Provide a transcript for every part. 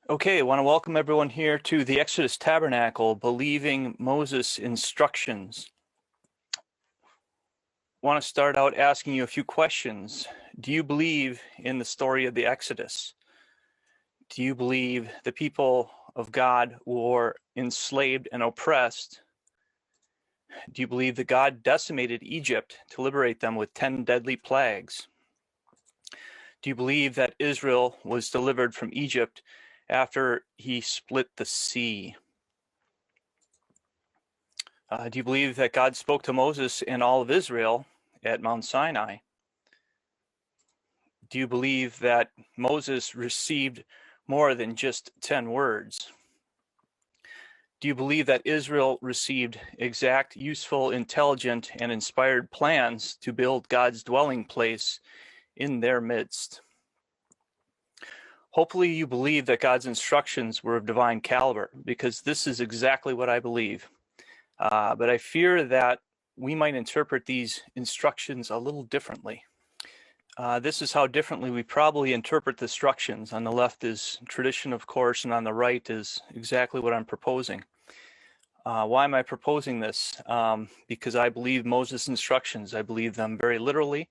Okay, I want to welcome everyone here to the Exodus Tabernacle-Believing Moses instructions. I want to start out asking you a few questions. Do you believe in the story of the Exodus? Do you believe the people of God were enslaved and oppressed? Do you believe that God decimated Egypt to liberate them with 10 deadly plagues? Do you believe that Israel was delivered from Egypt after he split the sea? Do you believe that God spoke to Moses and all of Israel at Mount Sinai? Do you believe that Moses received more than just 10 words? Do you believe that Israel received exact, useful, intelligent, and inspired plans to build God's dwelling place in their midst? Hopefully you believe that God's instructions were of divine caliber, because this is exactly what I believe. But I fear that we might interpret these instructions a little differently. This is how differently we probably interpret the instructions. On the left is tradition, of course, and on the right is exactly what I'm proposing. Why am I proposing this? Because I believe Moses' instructions. I believe them very literally.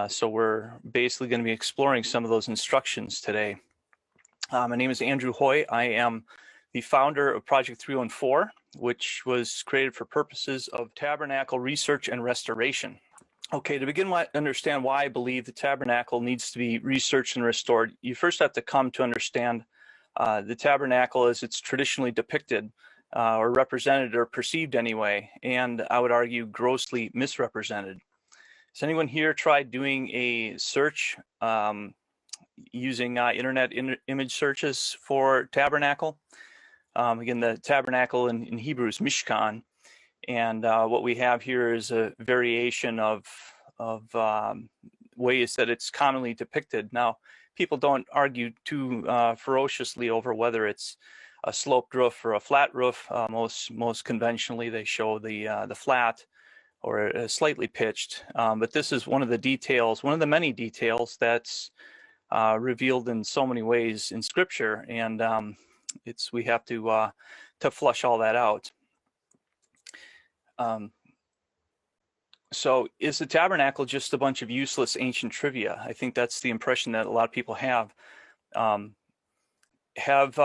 So we're basically going to be exploring some of those instructions today. My name is Andrew Hoy. I am the founder of Project 314, which was created for purposes of tabernacle research and restoration. Okay, to begin to understand why I believe the tabernacle needs to be researched and restored, you first have to come to understand the tabernacle as it's traditionally depicted or represented or perceived anyway, and I would argue grossly misrepresented. Has anyone here tried doing a search using internet image searches for tabernacle? Again, the tabernacle in Hebrew is Mishkan, and what we have here is a variation of ways that it's commonly depicted. Now, people don't argue too ferociously over whether it's a sloped roof or a flat roof. Most conventionally, they show the flat or slightly pitched. But this is one of the details, one of the many details that's revealed in so many ways in Scripture, and we have to flush all that out. So is the tabernacle just a bunch of useless ancient trivia? I think that's the impression that a lot of people have. Have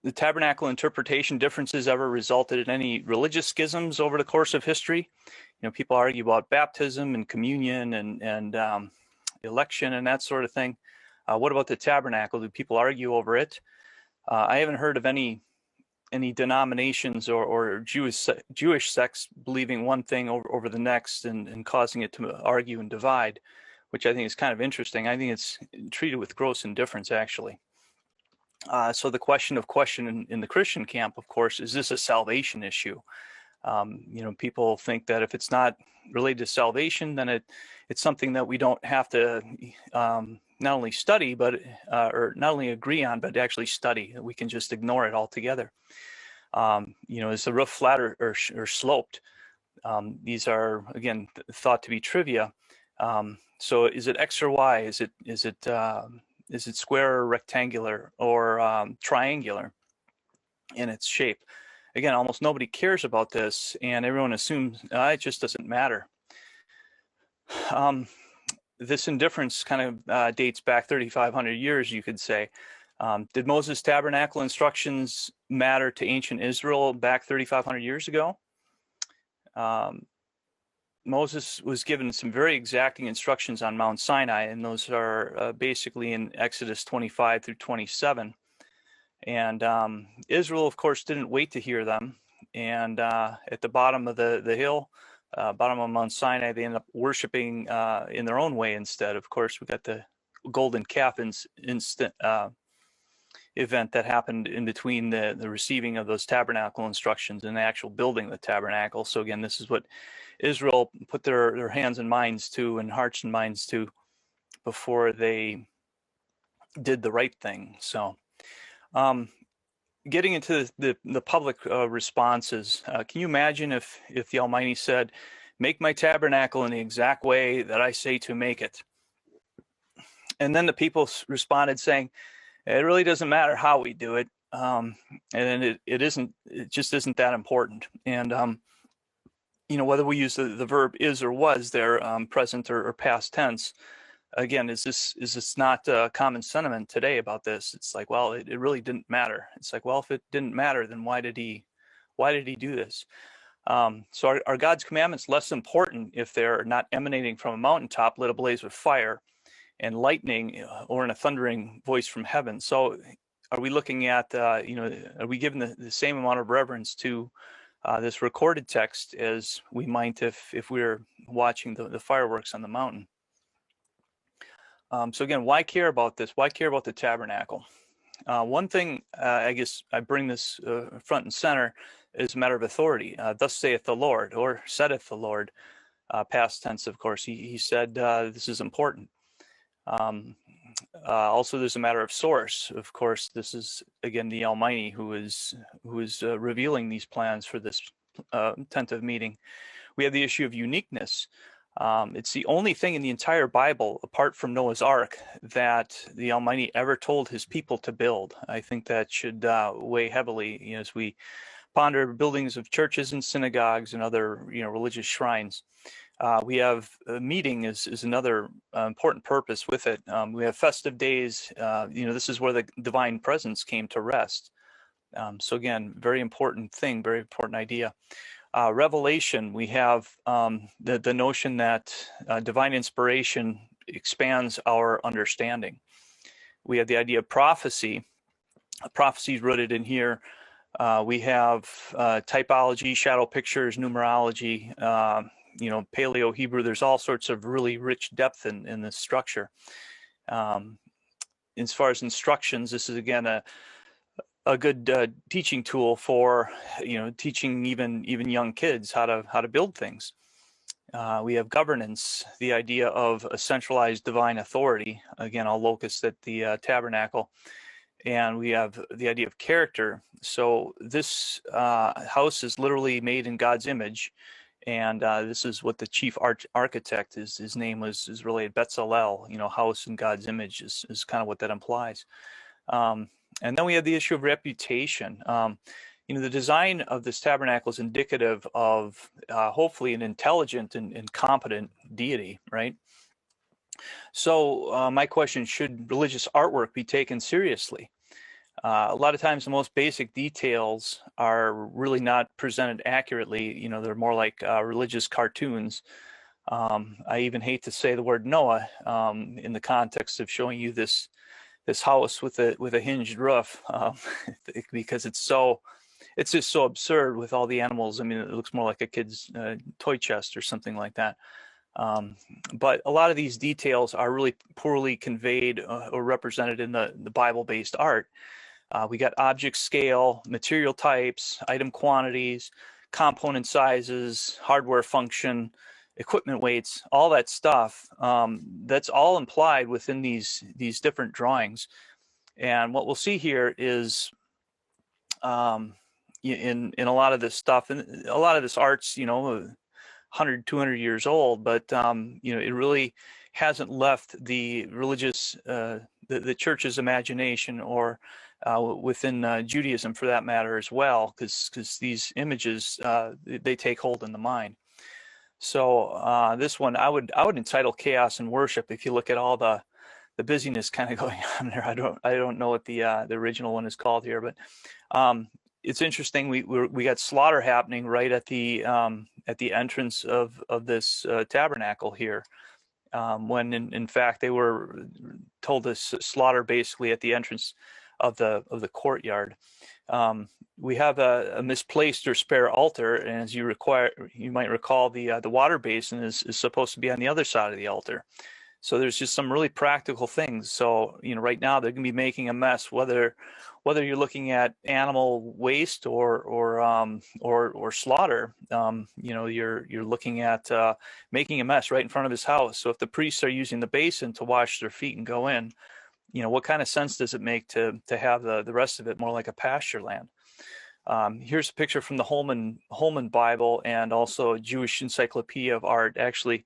the tabernacle interpretation differences ever resulted in any religious schisms over the course of history? You know, people argue about baptism and communion and election and that sort of thing. What about the tabernacle? Do people argue over it? I haven't heard of any denominations or Jewish sects believing one thing over the next and causing it to argue and divide, which I think is kind of interesting. I think it's treated with gross indifference, actually. So the question in the Christian camp, of course, is this a salvation issue? You know, people think that if it's not related to salvation, then it's something that we don't have to not only study, but or not only agree on, but actually study. We can just ignore it altogether. You know, is the roof flat or sloped? These are, again, thought to be trivia. So is it X or Y? Is it square or rectangular or triangular in its shape? Again, almost nobody cares about this, and everyone assumes it just doesn't matter. This indifference kind of dates back 3,500 years, you could say. Did Moses' tabernacle instructions matter to ancient Israel back 3,500 years ago? Moses was given some very exacting instructions on Mount Sinai, and those are basically in Exodus 25 through 27. And Israel, of course, didn't wait to hear them. And at the bottom of the hill, bottom of Mount Sinai, they end up worshiping in their own way instead. Of course, we got the golden calf event that happened in between the receiving of those tabernacle instructions and the actual building of the tabernacle. So again, this is what Israel put their hands and minds to, and hearts and minds to, before they did the right thing. So getting into the public responses, can you imagine if the Almighty said, "Make my tabernacle in the exact way that I say to make it"? And then the people responded saying, It really doesn't matter how we do it, and it just isn't that important. And whether we use the verb is or was there, present or past tense. Again, is this not a common sentiment today about this? It's like, well, it really didn't matter. It's like, well, if it didn't matter, then why did he do this? So are God's commandments less important if they're not emanating from a mountaintop lit ablaze with fire and lightning, or in a thundering voice from heaven? So are we looking at, are we giving the same amount of reverence to this recorded text as we might if we were watching the fireworks on the mountain? So again, why care about this? Why care about the tabernacle? One thing, I guess I bring this front and center, is a matter of authority. Thus saith the Lord, or saith the Lord, past tense, of course. He said this is important. Also, there's a matter of source. Of course, this is, again, the Almighty who is revealing these plans for this tentative meeting. We have the issue of uniqueness. It's the only thing in the entire Bible, apart from Noah's Ark, that the Almighty ever told his people to build. I think that should weigh heavily as we ponder buildings of churches and synagogues and other religious shrines. We have a meeting is another important purpose with it. We have festive days. This is where the divine presence came to rest. So again, very important thing, very important idea. Revelation, we have the notion that divine inspiration expands our understanding. We have the idea of prophecy. Prophecy is rooted in here. We have typology, shadow pictures, numerology, Paleo Hebrew. There's all sorts of really rich depth in this structure. As far as instructions, this is again a good teaching tool for teaching even young kids how to build things. We have governance, the idea of a centralized divine authority, again all locus at the tabernacle, and we have the idea of character. So this house is literally made in God's image, and this is what the chief architect is. His name is related, Bezalel. House in God's image is kind of what that implies. And then we have the issue of reputation. The design of this tabernacle is indicative of hopefully an intelligent and competent deity, right? So my question, should religious artwork be taken seriously? A lot of times the most basic details are really not presented accurately. They're more like religious cartoons. I even hate to say the word Noah in the context of showing you this house with a hinged roof, because it's just so absurd with all the animals. I mean, it looks more like a kid's toy chest or something like that. But a lot of these details are really poorly conveyed or represented in the Bible-based art. We got object scale, material types, item quantities, component sizes, hardware function, equipment weights, all that stuff. That's all implied within these different drawings. And what we'll see here is in a lot of this stuff, and a lot of this art's 100, 200 years old, but it really hasn't left the religious, the church's imagination, or within Judaism for that matter as well, because these images, they take hold in the mind. So this one I would entitle Chaos and Worship. If you look at all the busyness kind of going on there, I don't know what the original one is called here, but it's interesting. We got slaughter happening right at the entrance of this tabernacle here, when in fact they were told to slaughter basically at the entrance of the courtyard. We have a misplaced or spare altar, and as you might recall, the water basin is supposed to be on the other side of the altar. So there's just some really practical things. So right now they're going to be making a mess, whether you're looking at animal waste or slaughter. You're looking at making a mess right in front of his house. So if the priests are using the basin to wash their feet and go in, what kind of sense does it make to have the rest of it more like a pasture land? Here's a picture from the Holman Bible, and also a Jewish Encyclopedia of Art. Actually,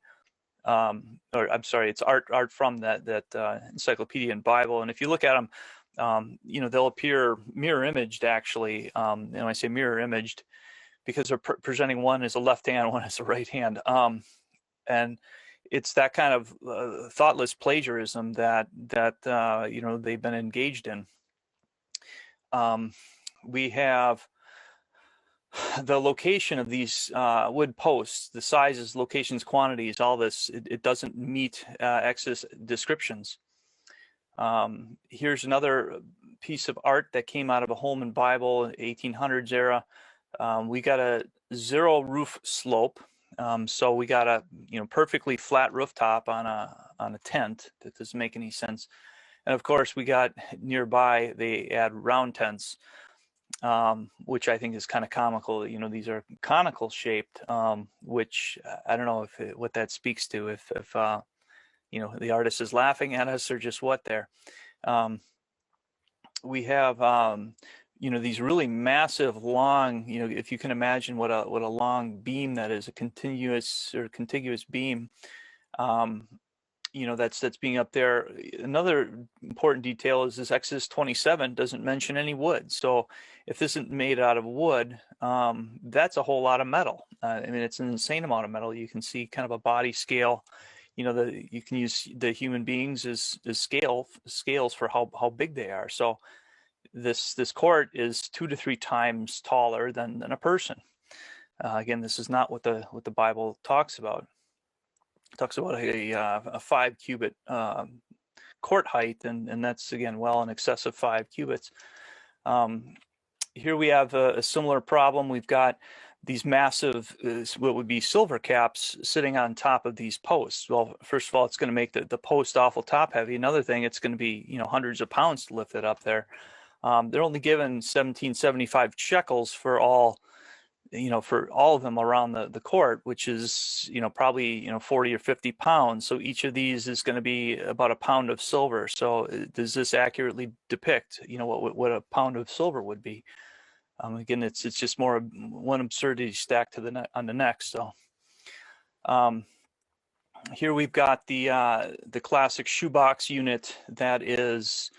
or I'm sorry, it's art from that Encyclopedia and Bible. And if you look at them, they'll appear mirror imaged actually. And I say mirror imaged because they're presenting one as a left hand, one as a right hand. And it's that kind of thoughtless plagiarism that they've been engaged in. We have the location of these wood posts, the sizes, locations, quantities, all this, it doesn't meet Exodus descriptions. Here's another piece of art that came out of a Holman Bible, 1800s era. We got a zero roof slope. So we got a perfectly flat rooftop on a tent. That doesn't make any sense. And of course, we got nearby, they add round tents, which I think is kind of comical. These are conical shaped, which I don't know what that speaks to, if the artist is laughing at us or just what there. We have these really massive long, if you can imagine what a long beam that is, a continuous beam, that's being up there. Another important detail is this Exodus 27 doesn't mention any wood. So if this isn't made out of wood, that's a whole lot of metal. It's an insane amount of metal. You can see kind of a body scale. You can use the human beings as scales for how big they are. So this court is 2 to 3 times taller than a person. Again, this is not what the Bible talks about. It talks about a 5 cubit court height, and that's again well in excess of 5 cubits. Here we have a similar problem. We've got these massive, what would be silver caps sitting on top of these posts. Well, first of all, it's going to make the post awful top heavy. Another thing, it's going to be hundreds of pounds to lift it up there. They're only given 1775 shekels for all of them around the court, which is probably 40 or 50 pounds. So each of these is going to be about a pound of silver. So does this accurately depict what a pound of silver would be? Again, it's just more one absurdity stacked on the next. So here we've got the classic shoebox unit that is.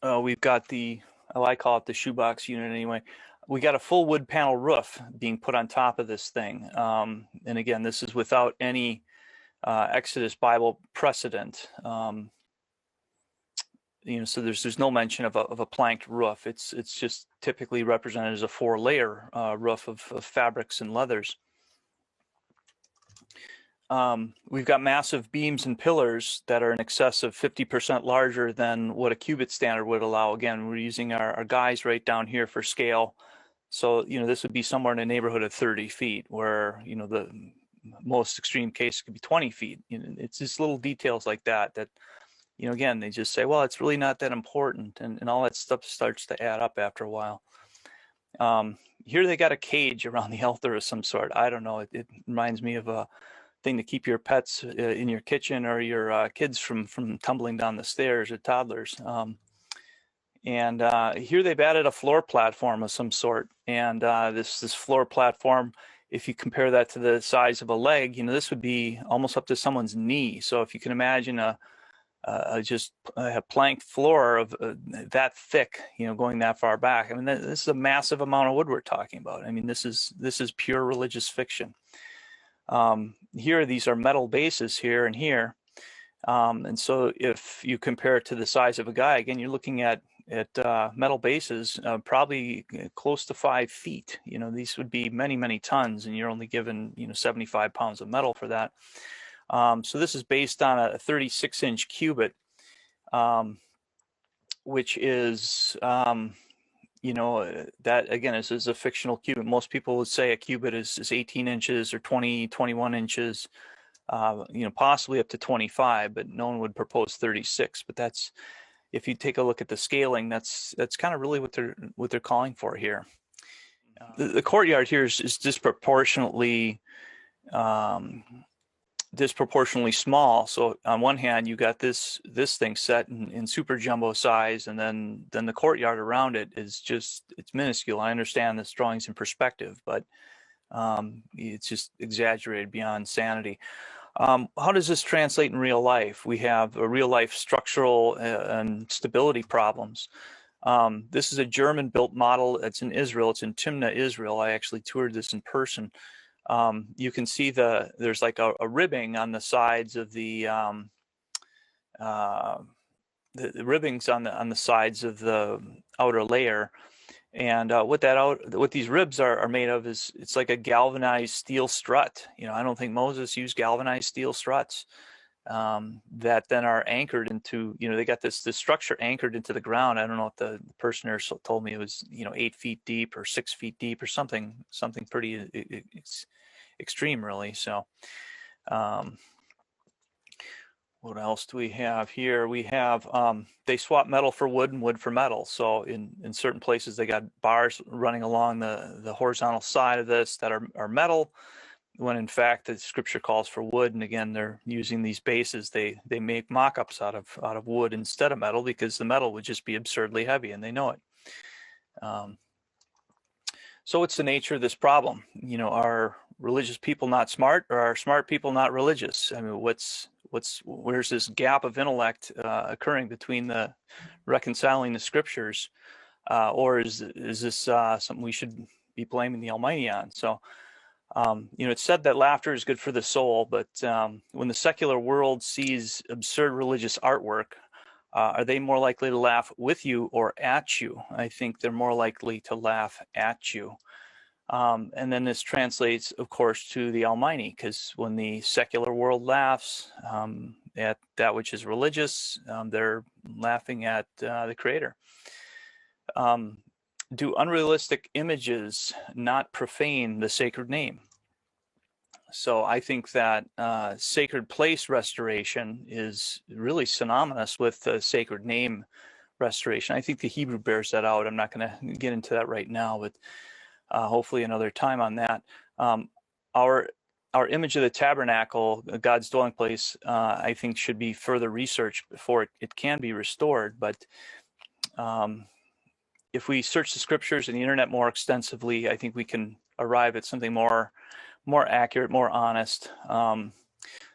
We've got I call it the shoebox unit anyway. We got a full wood panel roof being put on top of this thing. And again, this is without any Exodus Bible precedent. So there's no mention of a planked roof. It's just typically represented as a 4-layer roof of fabrics and leathers. We've got massive beams and pillars that are in excess of 50% larger than what a cubit standard would allow. Again, we're using our guys right down here for scale. So, this would be somewhere in the neighborhood of 30 feet, where, the most extreme case could be 20 feet. It's just little details like that, again, they just say, well, it's really not that important. And all that stuff starts to add up after a while. Here they got a cage around the altar of some sort. I don't know. It reminds me of a thing to keep your pets in your kitchen, or your kids from tumbling down the stairs, or toddlers. And here they've added a floor platform of some sort. And this floor platform, if you compare that to the size of a leg, this would be almost up to someone's knee. So if you can imagine just a planked floor of that thick, going that far back. This is a massive amount of wood we're talking about. This is pure religious fiction. Here, these are metal bases here and here. And so if you compare it to the size of a guy, again, you're looking at metal bases, probably close to 5 feet. These would be many, many tons, and you're only given, 75 pounds of metal for that. So this is based on a 36-inch cubit, which is, that again is a fictional cubit. Most people would say a cubit is 18 inches or 20, 21 inches, possibly up to 25, but no one would propose 36. But that's, if you take a look at the scaling, that's kind of really what they're calling for here. The courtyard here is disproportionately small. So on one hand, you got this thing set in super jumbo size, and then the courtyard around it is it's minuscule. I understand this drawing's in perspective, but It's just exaggerated beyond sanity. How does this translate in real life? We have a real life structural and stability problems. This is a German-built model. It's in Israel. It's in Timnah, Israel. I actually toured this in person. You can see there's like a ribbing on the sides of the ribbings on the sides of the outer layer. And what these ribs are made of is it's like a galvanized steel strut. I don't think Moses used galvanized steel struts that then are anchored into. They got this structure anchored into the ground. I don't know if the person there told me it was 8 feet deep or 6 feet deep or something pretty extreme, really. So. What else do we have here? We have they swap metal for wood and wood for metal. So in certain places they got bars running along the horizontal side of this that are metal, when in fact the scripture calls for wood. And again, they're using these bases. They make mock-ups out of wood instead of metal because the metal would just be absurdly heavy, and they know it. So what's the nature of this problem? Are religious people not smart, or are smart people not religious? I mean, where's this gap of intellect occurring between the reconciling the scriptures, or is this something we should be blaming the Almighty on? So, it's said that laughter is good for the soul, but when the secular world sees absurd religious artwork, are they more likely to laugh with you or at you? I think they're more likely to laugh at you. And then this translates, of course, to the Almighty, because when the secular world laughs at that which is religious, they're laughing at the Creator. Do unrealistic images not profane the sacred name? So I think that sacred place restoration is really synonymous with the sacred name restoration. I think the Hebrew bears that out. I'm not going to get into that right now, but hopefully another time on that. Our image of the tabernacle, God's dwelling place, I think should be further researched before it can be restored. But if we search the scriptures and the internet more extensively, I think we can arrive at something more accurate, more honest.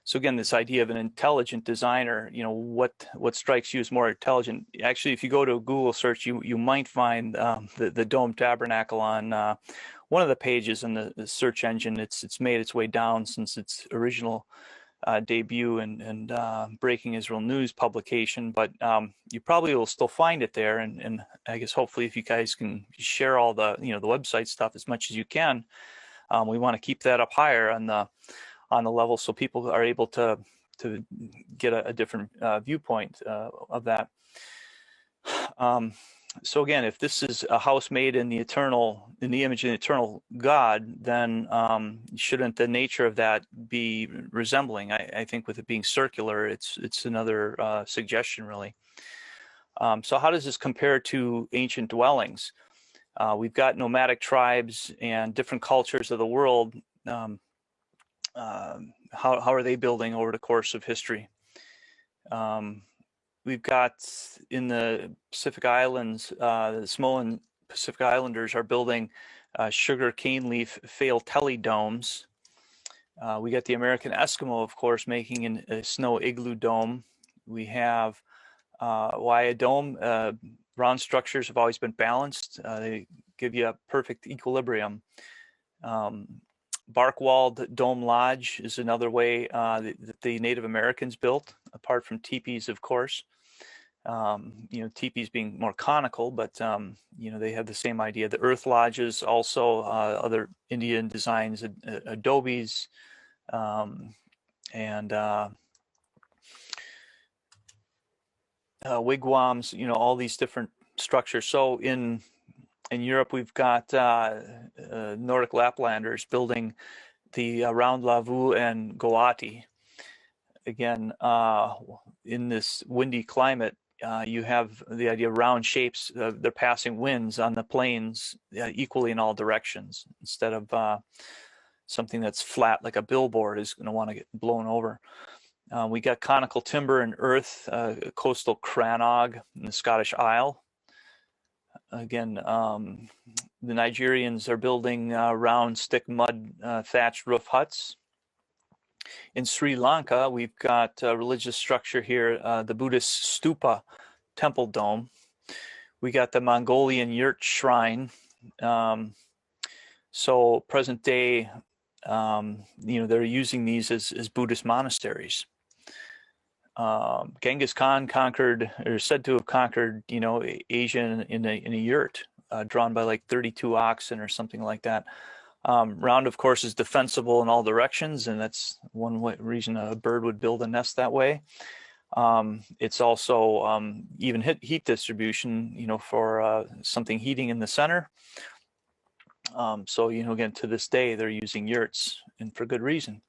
So again, this idea of an intelligent designer, what strikes you as more intelligent? Actually, if you go to a Google search, you might find the Dome Tabernacle on one of the pages in the search engine. It's made its way down since its original debut and Breaking Israel News publication, but you probably will still find it there. And I guess hopefully if you guys can share all the the website stuff as much as you can, we want to keep that up higher on the level so people are able to get a different viewpoint of that. So again, if this is a house made in the image of the eternal God, then shouldn't the nature of that be resembling? I think with it being circular, it's another suggestion, really. So how does this compare to ancient dwellings? We've got nomadic tribes and different cultures of the world. How are they building over the course of history? We've got in the Pacific Islands, the Samoan Pacific Islanders are building sugar cane leaf fail-telly domes. We got the American Eskimo, of course, making a snow igloo dome. We have why a dome, round structures have always been balanced. They give you a perfect equilibrium. Bark-walled dome lodge is another way that the Native Americans built, apart from teepees, of course. Teepees being more conical, but they have the same idea. The earth lodges, also other Indian designs, adobes, and wigwams. All these different structures. So in Europe, we've got Nordic Laplanders building the round lavu and goati. Again, in this windy climate, you have the idea of round shapes. They're passing winds on the plains equally in all directions, instead of something that's flat like a billboard is going to want to get blown over. We got conical timber and earth, coastal crannog in the Scottish Isle. Again, the Nigerians are building round stick mud thatched roof huts. In Sri Lanka, we've got a religious structure here, the Buddhist stupa temple dome. We got the Mongolian yurt shrine. So present day, they're using these as Buddhist monasteries. Genghis Khan conquered, or said to have conquered, Asia in a yurt drawn by like 32 oxen or something like that. Round, of course, is defensible in all directions, and that's one reason a bird would build a nest that way. It's also even heat distribution, for something heating in the center. So, again, to this day, they're using yurts, and for good reason.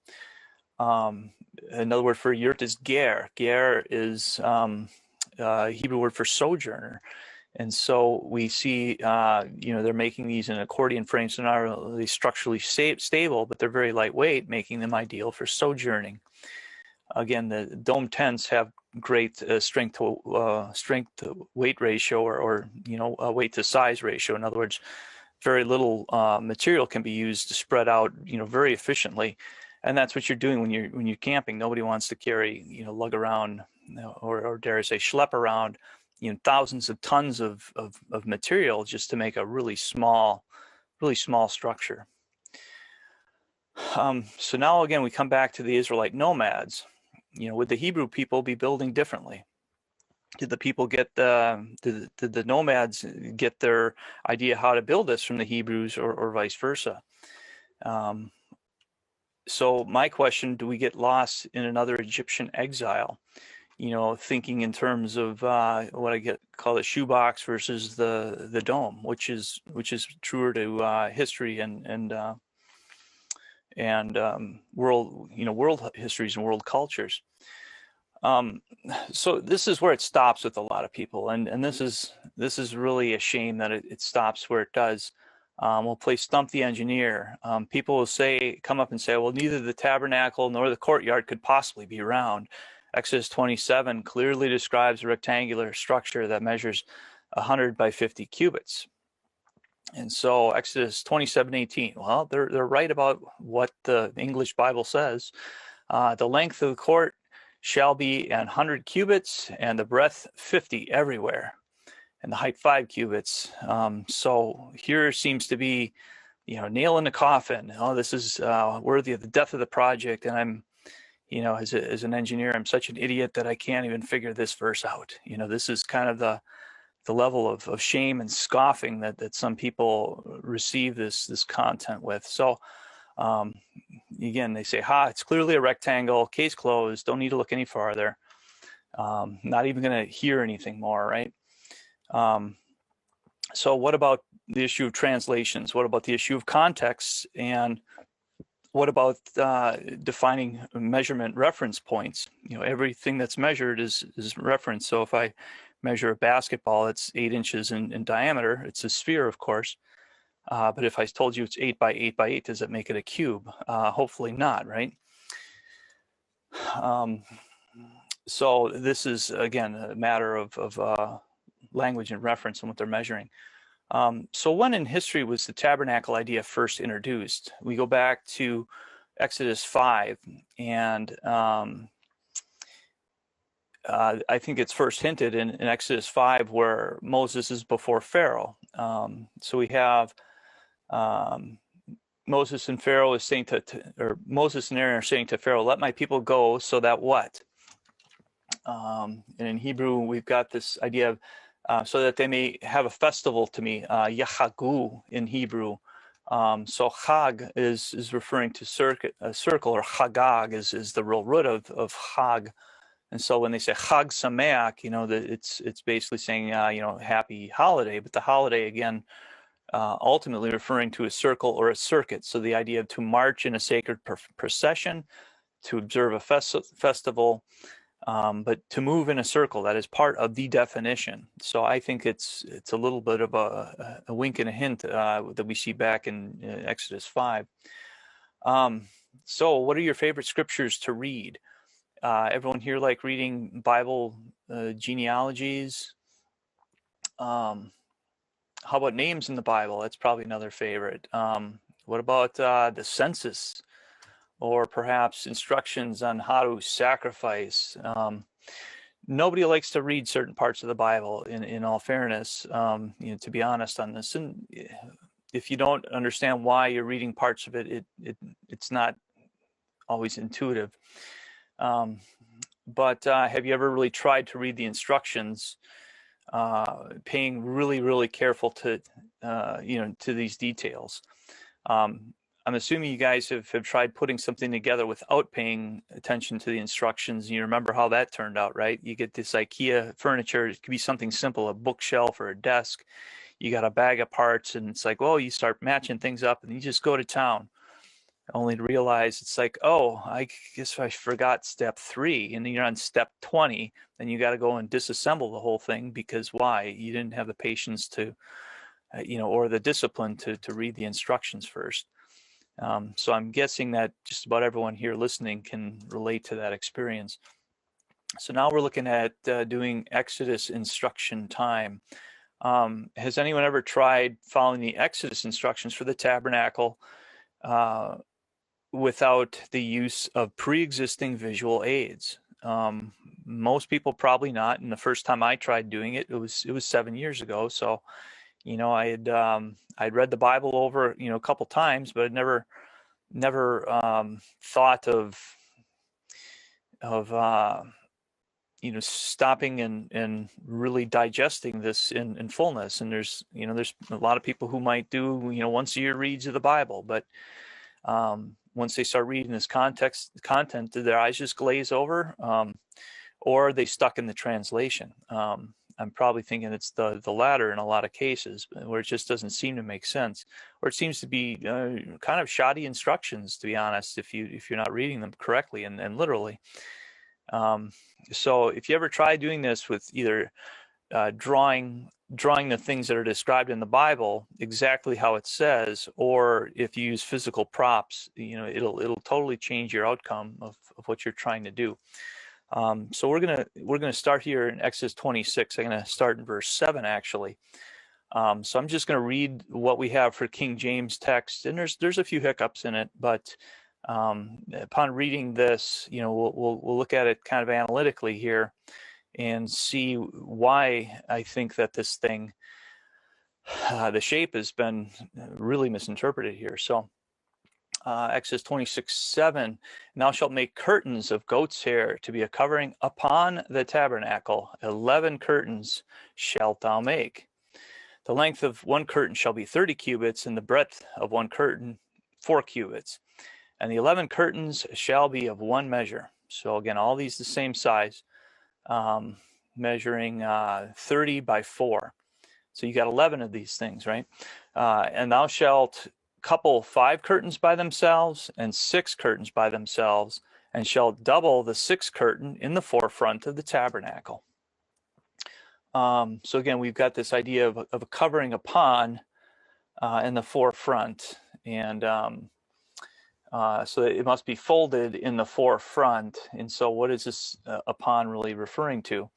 Another word for yurt is ger. Ger is a Hebrew word for sojourner. And so we see, they're making these in accordion frames, so not really structurally stable, but they're very lightweight, making them ideal for sojourning. Again, the dome tents have great strength to weight ratio, or weight to size ratio. In other words, very little material can be used to spread out, very efficiently. And that's what you're doing when you're camping. Nobody wants to carry, lug around, or dare I say, schlep around, thousands of tons of material just to make a really small structure. So now again, we come back to the Israelite nomads. Would the Hebrew people be building differently? Did the people did the nomads get their idea how to build this from the Hebrews, or vice versa? So my question, do we get lost in another Egyptian exile? Thinking in terms of what I call the shoebox versus the dome, which is truer to history and world histories and world cultures. So this is where it stops with a lot of people, and this is really a shame that it stops where it does. We'll play Stump the Engineer. People will come up and say, well, neither the tabernacle nor the courtyard could possibly be round. Exodus 27 clearly describes a rectangular structure that measures 100 by 50 cubits. And so Exodus 27:18, well, they're right about what the English Bible says. The length of the court shall be 100 cubits, and the breadth 50 everywhere, and the height 5 cubits. So here seems to be, nail in the coffin. Oh, this is worthy of the death of the project, and I'm, as an engineer, I'm such an idiot that I can't even figure this verse out. This is kind of the level of shame and scoffing that some people receive this content with. So again, they say, it's clearly a rectangle, case closed, don't need to look any farther. Not even going to hear anything more, right? So what about the issue of translations? What about the issue of context? And what about defining measurement reference points? Everything that's measured is reference. So if I measure a basketball, it's 8 inches in diameter. It's a sphere, of course. But if I told you it's 8 by 8 by 8, does it make it a cube? Hopefully not, right? So this is, again, a matter of language and reference and what they're measuring. So when in history was the tabernacle idea first introduced? We go back to Exodus 5, and I think it's first hinted in Exodus 5, where Moses is before Pharaoh. So we have Moses and Pharaoh is saying or Moses and Aaron are saying to Pharaoh, "Let my people go, so that what?" And in Hebrew, we've got this idea of so that they may have a festival to me, Yachagu in Hebrew. So Chag is referring to a circle, or Chagag is the real root of Chag. And so when they say Chag Sameach, it's basically saying, happy holiday. But the holiday, again, ultimately referring to a circle or a circuit. So the idea of to march in a sacred procession, to observe a festival, but to move in a circle, that is part of the definition. So I think it's a little bit of a wink and a hint that we see back in Exodus 5. So what are your favorite scriptures to read? Everyone here like reading Bible genealogies? How about names in the Bible? That's probably another favorite. What about the census, or perhaps instructions on how to sacrifice? Nobody likes to read certain parts of the Bible, in all fairness, to be honest on this. And if you don't understand why you're reading parts of it, it's not always intuitive. But have you ever really tried to read the instructions, paying really careful to to these details? I'm assuming you guys have tried putting something together without paying attention to the instructions. You remember how that turned out, right? You get this IKEA furniture. It could be something simple, a bookshelf or a desk. You got a bag of parts, and it's like, well, you start matching things up, and you just go to town, only to realize it's like, oh, I guess I forgot step 3, and then you're on step 20. Then you got to go and disassemble the whole thing, because why? You didn't have the patience to, or the discipline to read the instructions first. So I'm guessing that just about everyone here listening can relate to that experience. So now we're looking at doing Exodus instruction time. Has anyone ever tried following the Exodus instructions for the tabernacle without the use of pre-existing visual aids? Most people probably not. And the first time I tried doing it, it was 7 years ago. So, I'd read the Bible over, a couple times, but I'd never thought of stopping and really digesting this in fullness. And there's a lot of people who might do once a year reads of the Bible, but once they start reading this content, their eyes just glaze over, or they stuck in the translation. I'm probably thinking it's the latter in a lot of cases, where it just doesn't seem to make sense, or it seems to be kind of shoddy instructions, to be honest, if you're not reading them correctly and literally. So if you ever try doing this with either drawing the things that are described in the Bible exactly how it says, or if you use physical props, it'll totally change your outcome of what you're trying to do. So we're gonna start here in Exodus 26. I'm gonna start in verse 7 actually. So I'm just gonna read what we have for King James text, and there's a few hiccups in it, but upon reading this, we'll look at it kind of analytically here and see why I think that this thing, the shape has been really misinterpreted here. So Exodus 26:7, thou shalt make curtains of goat's hair to be a covering upon the tabernacle. 11 curtains shalt thou make. The length of one curtain shall be 30 cubits, and the breadth of one curtain 4 cubits. And the 11 curtains shall be of one measure. So again, all these the same size, measuring 30 by 4. So you got 11 of these things, right? And thou shalt couple 5 curtains by themselves and 6 curtains by themselves, and shall double the 6th curtain in the forefront of the tabernacle. So again, we've got this idea of a covering upon in the forefront, and so it must be folded in the forefront. And so what is this upon really referring to?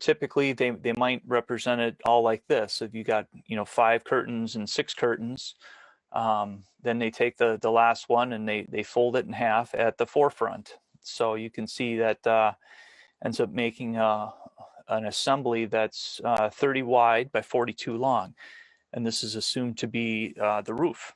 Typically they might represent it all like this. If you got 5 curtains and 6 curtains, then they take the last one and they fold it in half at the forefront. So you can see that ends up making an assembly that's 30 wide by 42 long, and this is assumed to be the roof.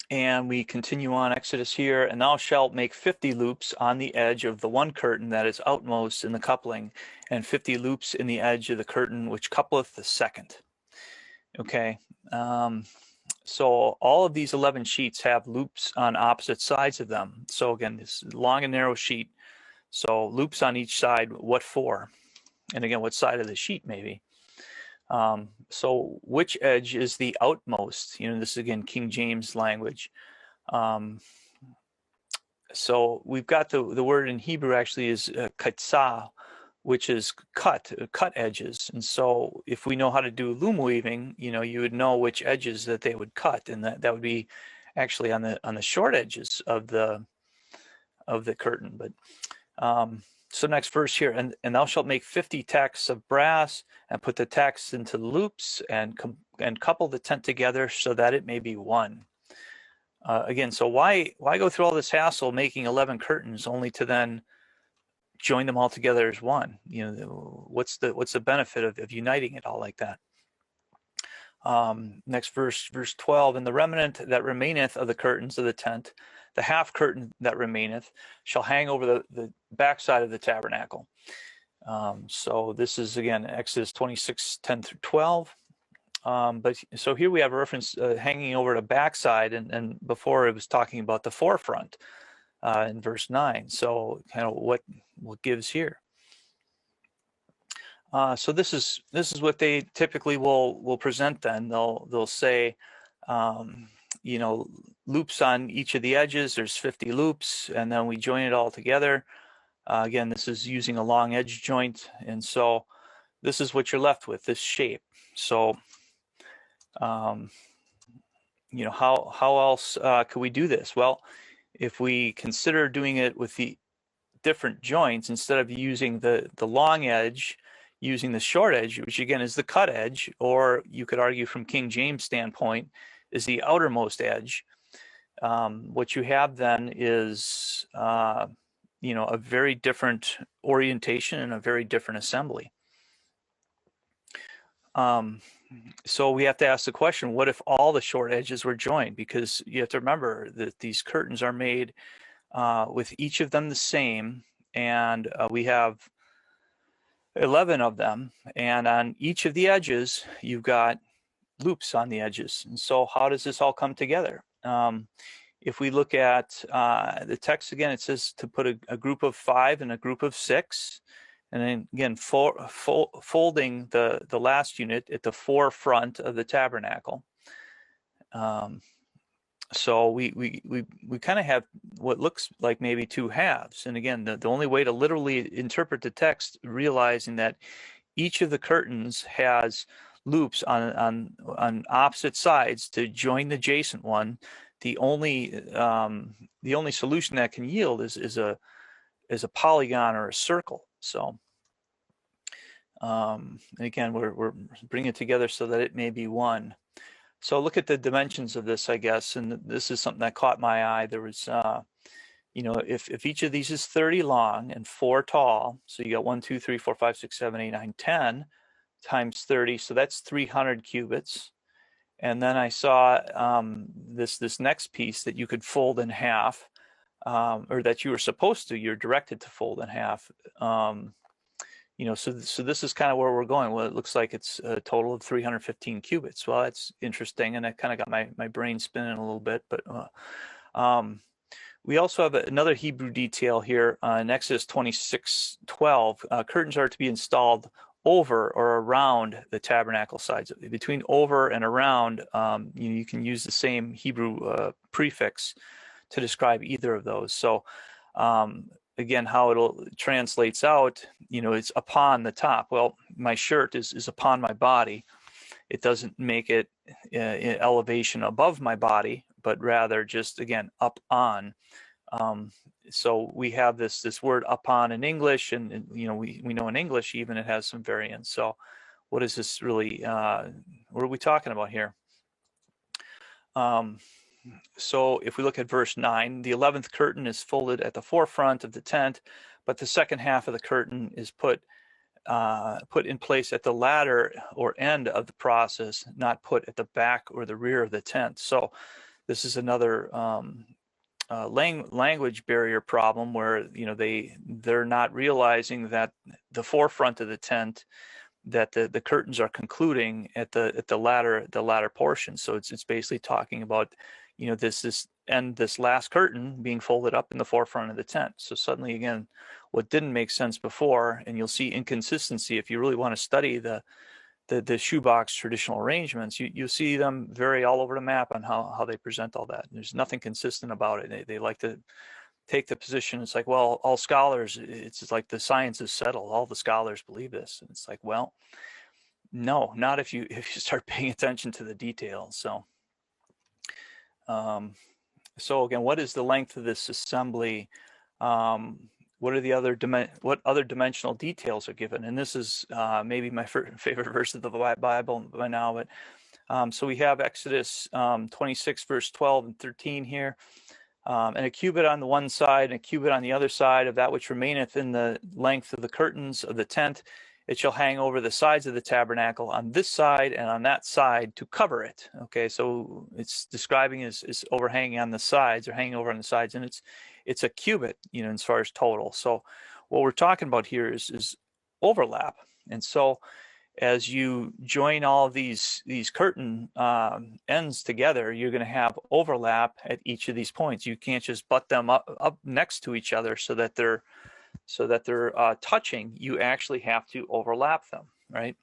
And we continue on Exodus here. And thou shalt make 50 loops on the edge of the one curtain that is outmost in the coupling, and 50 loops in the edge of the curtain which coupleth the second. Okay, so all of these 11 sheets have loops on opposite sides of them. So again, this long and narrow sheet. So loops on each side, what for? And again, what side of the sheet maybe? So which edge is the outmost? This is again King James language. So we've got the word in Hebrew actually is katsah, which is cut edges. And so if we know how to do loom weaving, you would know which edges that they would cut, and that would be actually on the short edges of the curtain. But So next verse here, and thou shalt make 50 tacks of brass, and put the tacks into the loops, and couple the tent together, so that it may be one. Again, so why go through all this hassle making 11 curtains only to then join them all together as one? What's the benefit of uniting it all like that? Next verse 12, and the remnant that remaineth of the curtains of the tent, the half curtain that remaineth, shall hang over the backside of the tabernacle. So this is again Exodus 26:10 through 12. But so here we have a reference hanging over the backside, and before it was talking about the forefront in verse 9. So kind of what gives here. So this is what they typically will present. Then they'll say, loops on each of the edges. There's 50 loops, and then we join it all together. Again, this is using a long edge joint, and so this is what you're left with, this shape. So, how else could we do this? Well, if we consider doing it with the different joints, instead of using the long edge, using the short edge, which again is the cut edge, or you could argue from King James standpoint is the outermost edge. What you have then is a very different orientation and a very different assembly. So we have to ask the question, what if all the short edges were joined? Because you have to remember that these curtains are made with each of them the same, and we have 11 of them, and on each of the edges you've got loops on the edges. And so how does this all come together? If we look at the text again, it says to put a group of 5 and a group of 6, and then again folding the last unit at the forefront of the tabernacle. So we kind of have what looks like maybe 2 halves. And again, the only way to literally interpret the text, realizing that each of the curtains has loops on opposite sides to join the adjacent one. The only solution that can yield is a polygon or a circle. So again, we're bringing it together so that it may be one. So look at the dimensions of this, I guess, and this is something that caught my eye. There was, if each of these is 30 long and 4 tall, so you got 1, 2, 3, 4, 5, 6, 7, 8, 9, 10 times 30, so that's 300 cubits. And then I saw this next piece that you could fold in half, or that you were supposed to, you're directed to fold in half. So this is kind of where we're going. Well, it looks like it's a total of 315 cubits. Well, that's interesting, and that kind of got my brain spinning a little bit. But we also have another Hebrew detail here in Exodus 26:12. Curtains are to be installed over or around the tabernacle sides. Between over and around, you can use the same Hebrew prefix to describe either of those. So again, how it'll translates out, it's upon the top. Well, my shirt is upon my body. It doesn't make it elevation above my body, but rather just, again, up on. So we have this word upon in English, and we know in English even it has some variants. So what is this really, what are we talking about here? So if we look at verse 9, the 11th curtain is folded at the forefront of the tent, but the second half of the curtain is put in place at the latter or end of the process, not put at the back or the rear of the tent. So this is another language barrier problem where they're not realizing that the forefront of the tent, that the curtains are concluding at the latter portion. So it's basically talking about this last curtain being folded up in the forefront of the tent. So suddenly, again, what didn't make sense before, and you'll see inconsistency if you really want to study the shoebox traditional arrangements, you'll see them vary all over the map on how they present all that. There's nothing consistent about it. They like to take the position, it's like, well, all scholars, it's like the science is settled, all the scholars believe this. And it's like, well, no, not if you start paying attention to the details. So again, what is the length of this assembly? what are the other what other dimensional details are given? And this is maybe my favorite verse of the Bible by now. But so we have Exodus 26 verse 12 and 13 here. And a cubit on the one side and a cubit on the other side of that which remaineth in the length of the curtains of the tent. It shall hang over the sides of the tabernacle on this side and on that side to cover it. Okay, so it's describing as overhanging on the sides, or hanging over on the sides, and it's a cubit, you know, as far as total. So what we're talking about here is overlap. And so as you join all of these curtain ends together, you're going to have overlap at each of these points. You can't just butt them up next to each other so that they're touching. You actually have to overlap them, right?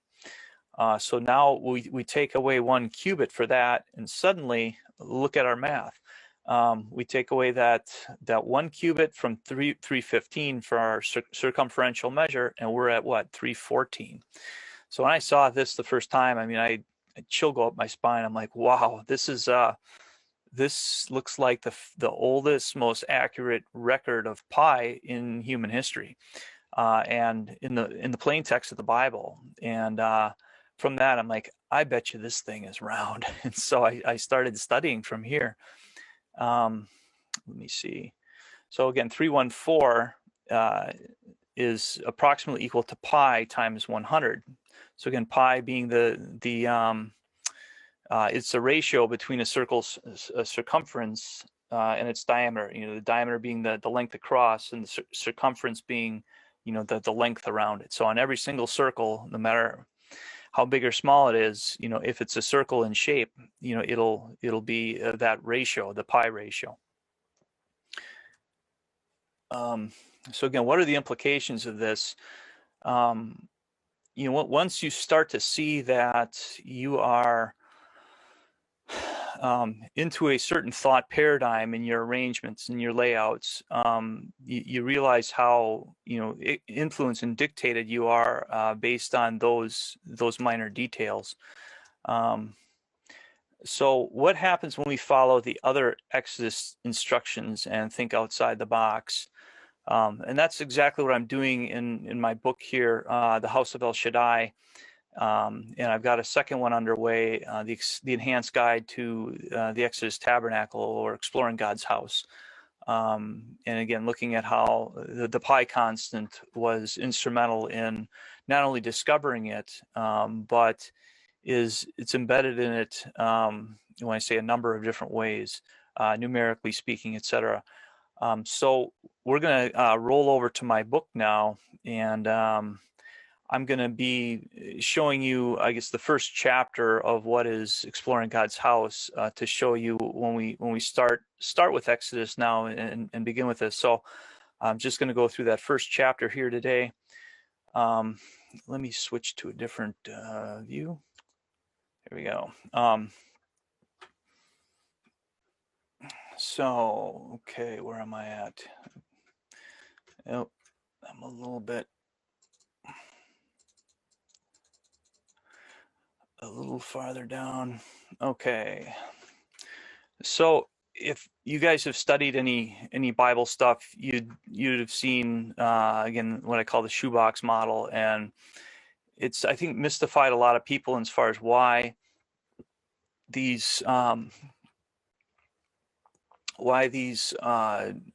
So now we take away 1 cubit for that, and suddenly look at our math. We take away that 1 cubit from 315 for our circumferential measure, and we're at what, 314. So when I saw this the first time, I mean, I chill go up my spine. I'm like, wow, this looks like the oldest, most accurate record of pi in human history, and in the plain text of the Bible. And from that, I'm like, I bet you this thing is round. And so I started studying from here. Let me see. So again, 314 is approximately equal to pi times 100. So again, pi being it's a ratio between a circle's circumference and its diameter. You know, the diameter being the length across, and the circumference being, you know, the length around it. So on every single circle, no matter how big or small it is, you know, if it's a circle in shape, you know, it'll be that ratio, the pi ratio. So again, what are the implications of this? You know, once you start to see that you are into a certain thought paradigm in your arrangements and your layouts, you realize how, you know, influenced and dictated you are based on those minor details. So what happens when we follow the other Exodus instructions and think outside the box? And that's exactly what I'm doing in my book here, The House of El Shaddai. And I've got a second one underway, the enhanced guide to the Exodus Tabernacle, or exploring God's house. And again, looking at how the pi constant was instrumental in not only discovering it, but it's embedded in it, when I say a number of different ways, numerically speaking, etc. So we're going to roll over to my book now, and I'm going to be showing you, I guess, the first chapter of what is Exploring God's House, to show you when we start with Exodus now and begin with this. So I'm just going to go through that first chapter here today. Let me switch to a different view. Here we go. So, okay, where am I at? Oh, I'm a little farther down. Okay. So if you guys have studied any Bible stuff, you'd have seen again what I call the shoebox model, and it's, I think, mystified a lot of people as far as why these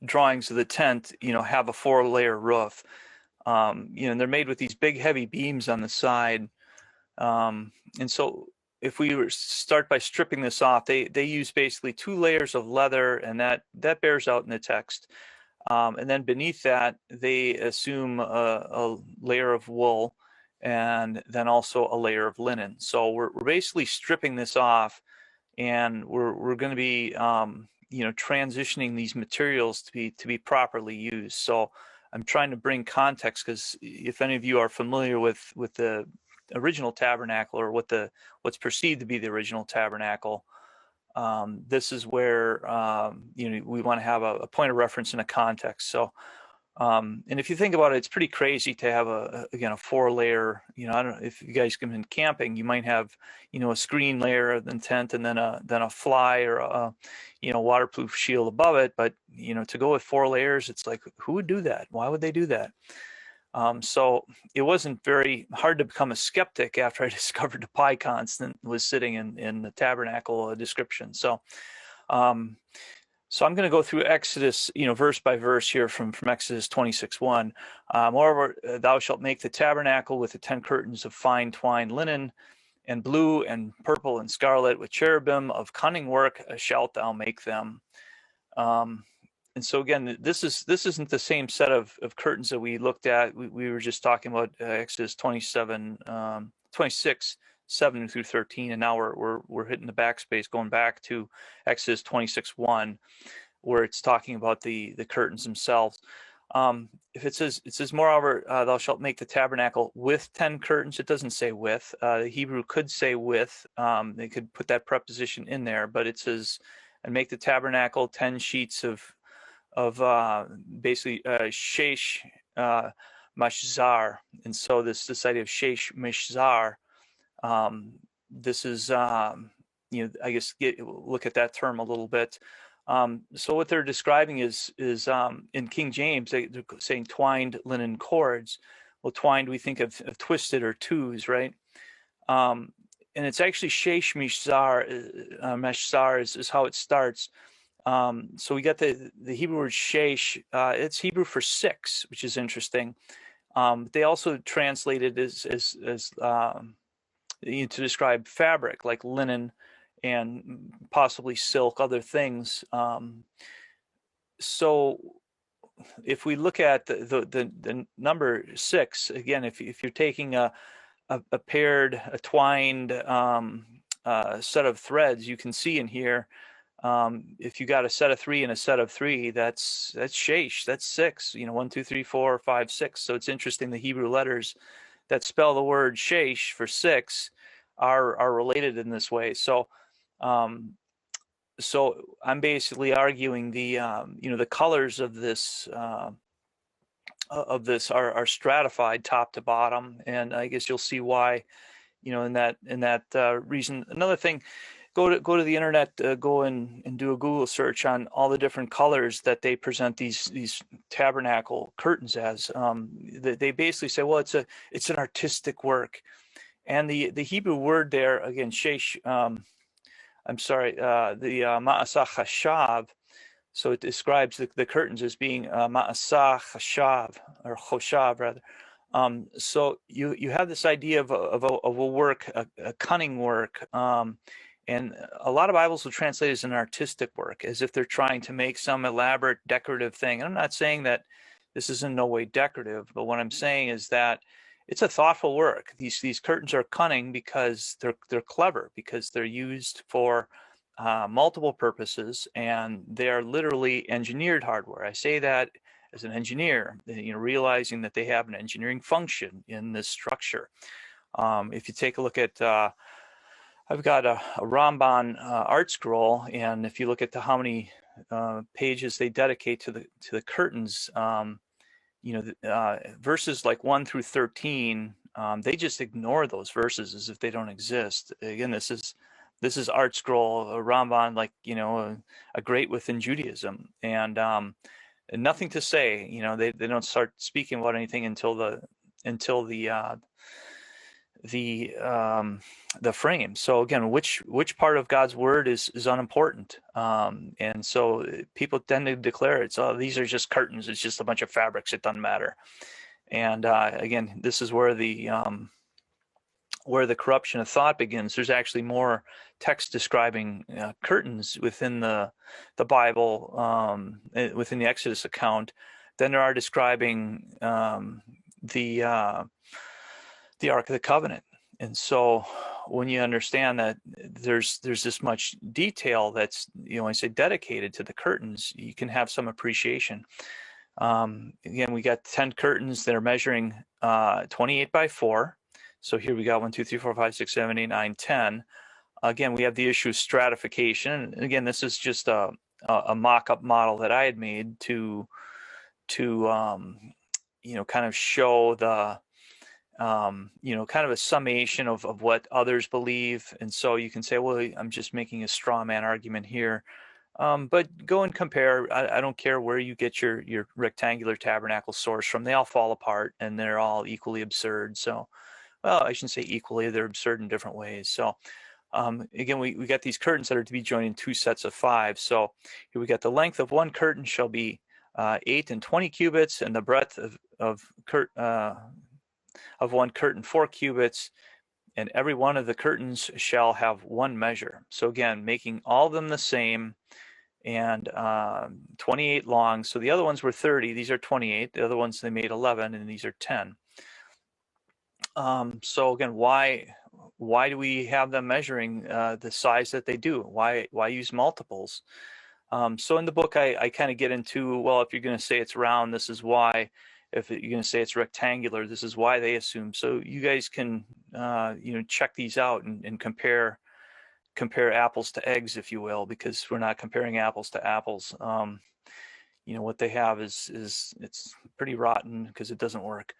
drawings of the tent, you know, have a 4-layer roof. You know, and they're made with these big heavy beams on the side. And so if we were start by stripping this off, they use basically 2 layers of leather, and that bears out in the text. And then beneath that, they assume a layer of wool, and then also a layer of linen. So we're basically stripping this off, and we're going to be you know, transitioning these materials to be properly used. So I'm trying to bring context, because if any of you are familiar with the original tabernacle, or what's perceived to be the original tabernacle, this is where you know, we want to have a point of reference and a context. So And if you think about it, it's pretty crazy to have again a 4-layer. I don't know if you guys come in camping, you might have a screen layer of the tent, and then a fly or a waterproof shield above it. But to go with 4 layers, it's like, who would do that? Why would they do that? So it wasn't very hard to become a skeptic after I discovered the pi constant was sitting in the tabernacle description. So I'm going to go through Exodus, verse by verse here from Exodus 26:1. Moreover, thou shalt make the tabernacle with the 10 curtains of fine twined linen, and blue and purple and scarlet, with cherubim of cunning work shalt thou make them. And so again, this isn't the same set of curtains that we looked at. We were just talking about Exodus 26, 7 through 13, and now we're hitting the backspace, going back to Exodus 26:1, where it's talking about the curtains themselves. If it says moreover, thou shalt make the tabernacle with 10 curtains, it doesn't say with. The Hebrew could say with. They could put that preposition in there, but it says, and make the tabernacle 10 sheets of basically shesh mashzar. And so this idea of shesh mashzar, this is I guess look at that term a little bit. So what they're describing is in King James, they're saying twined linen cords. Well, twined, we think of twisted or twos, right? And it's actually shesh mashzar is how it starts. So we got the Hebrew word shesh. It's Hebrew for 6, which is interesting. They also translated as to describe fabric, like linen and possibly silk, other things. So if we look at the number 6 again, if you're taking a paired, a twined set of threads, you can see in here. If you got a set of 3 and a set of 3, that's shesh, that's 6, 1, 2, 3, 4, 5, 6. So it's interesting, the Hebrew letters that spell the word shesh for 6 are related in this way. So I'm basically arguing the colors of this are stratified top to bottom, and I guess you'll see why, in that reason. Another thing, go to the internet, go and do a Google search on all the different colors that they present these tabernacle curtains as. They basically say, well, it's an artistic work, and the Hebrew word there again, shesh. I'm sorry, the ma'asah chashav. So it describes the curtains as being ma'asah chashav, or choshav rather. So you have this idea of a work, a cunning work. And a lot of Bibles will translate it as an artistic work, as if they're trying to make some elaborate decorative thing. And I'm not saying that this is in no way decorative, but what I'm saying is that it's a thoughtful work. These curtains are cunning because they're clever, because they're used for multiple purposes, and they are literally engineered hardware. I say that as an engineer, realizing that they have an engineering function in this structure. If you take a look at I've got a Ramban art scroll, and if you look at how many pages they dedicate to the curtains, verses like 1 through 13, they just ignore those verses as if they don't exist. Again, this is art scroll, Ramban, like a great within Judaism, and nothing to say. They don't start speaking about anything until the frame. So again, which part of God's word is unimportant, and so people tend to declare these are just curtains, it's just a bunch of fabrics, it doesn't matter. And again, this is where the corruption of thought begins. There's actually more text describing curtains within the Bible, within the Exodus account, than there are describing the Ark of the Covenant. And so when you understand that there's this much detail that's, I say dedicated to the curtains, you can have some appreciation. Again, we got 10 curtains that are measuring 28 by 4. So here we got 1, 2, 3, 4, 5, 6, 7, 8, 9, 10. Again, we have the issue of stratification. And again, this is just a mock-up model that I had made to kind of show the kind of a summation of what others believe. And so you can say, well, I'm just making a straw man argument here. But go and compare. I don't care where you get your rectangular tabernacle source from. They all fall apart and they're all equally absurd. So, well, I shouldn't say equally. They're absurd in different ways. So again, we got these curtains that are to be joined in 2 sets of 5. So here we got the length of one curtain shall be 8 and 20 cubits, and the breadth of one curtain 4 cubits, and every one of the curtains shall have one measure. So again, making all of them the same, and 28 long. So the other ones were 30. These are 28. The other ones they made 11, and these are 10. So again, why do we have them measuring the size that they do? Why use multiples? So in the book, I kind of get into, well, if you're going to say it's round, this is why. If you're going to say it's rectangular, this is why they assume. So you guys can check these out and compare apples to eggs, if you will, because we're not comparing apples to apples. What they have is it's pretty rotten because it doesn't work.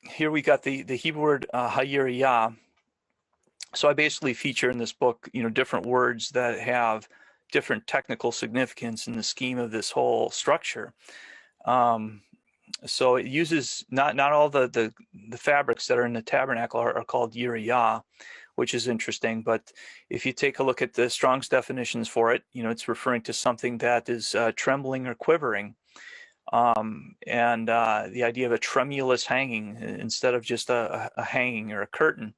Here we got the Hebrew word hayiriyah. So I basically feature in this book, different words that have different technical significance in the scheme of this whole structure. So it uses not all the fabrics that are in the tabernacle are called yiriyah, which is interesting. But if you take a look at the Strong's definitions for it, it's referring to something that is trembling or quivering. And the idea of a tremulous hanging instead of just a hanging or a curtain.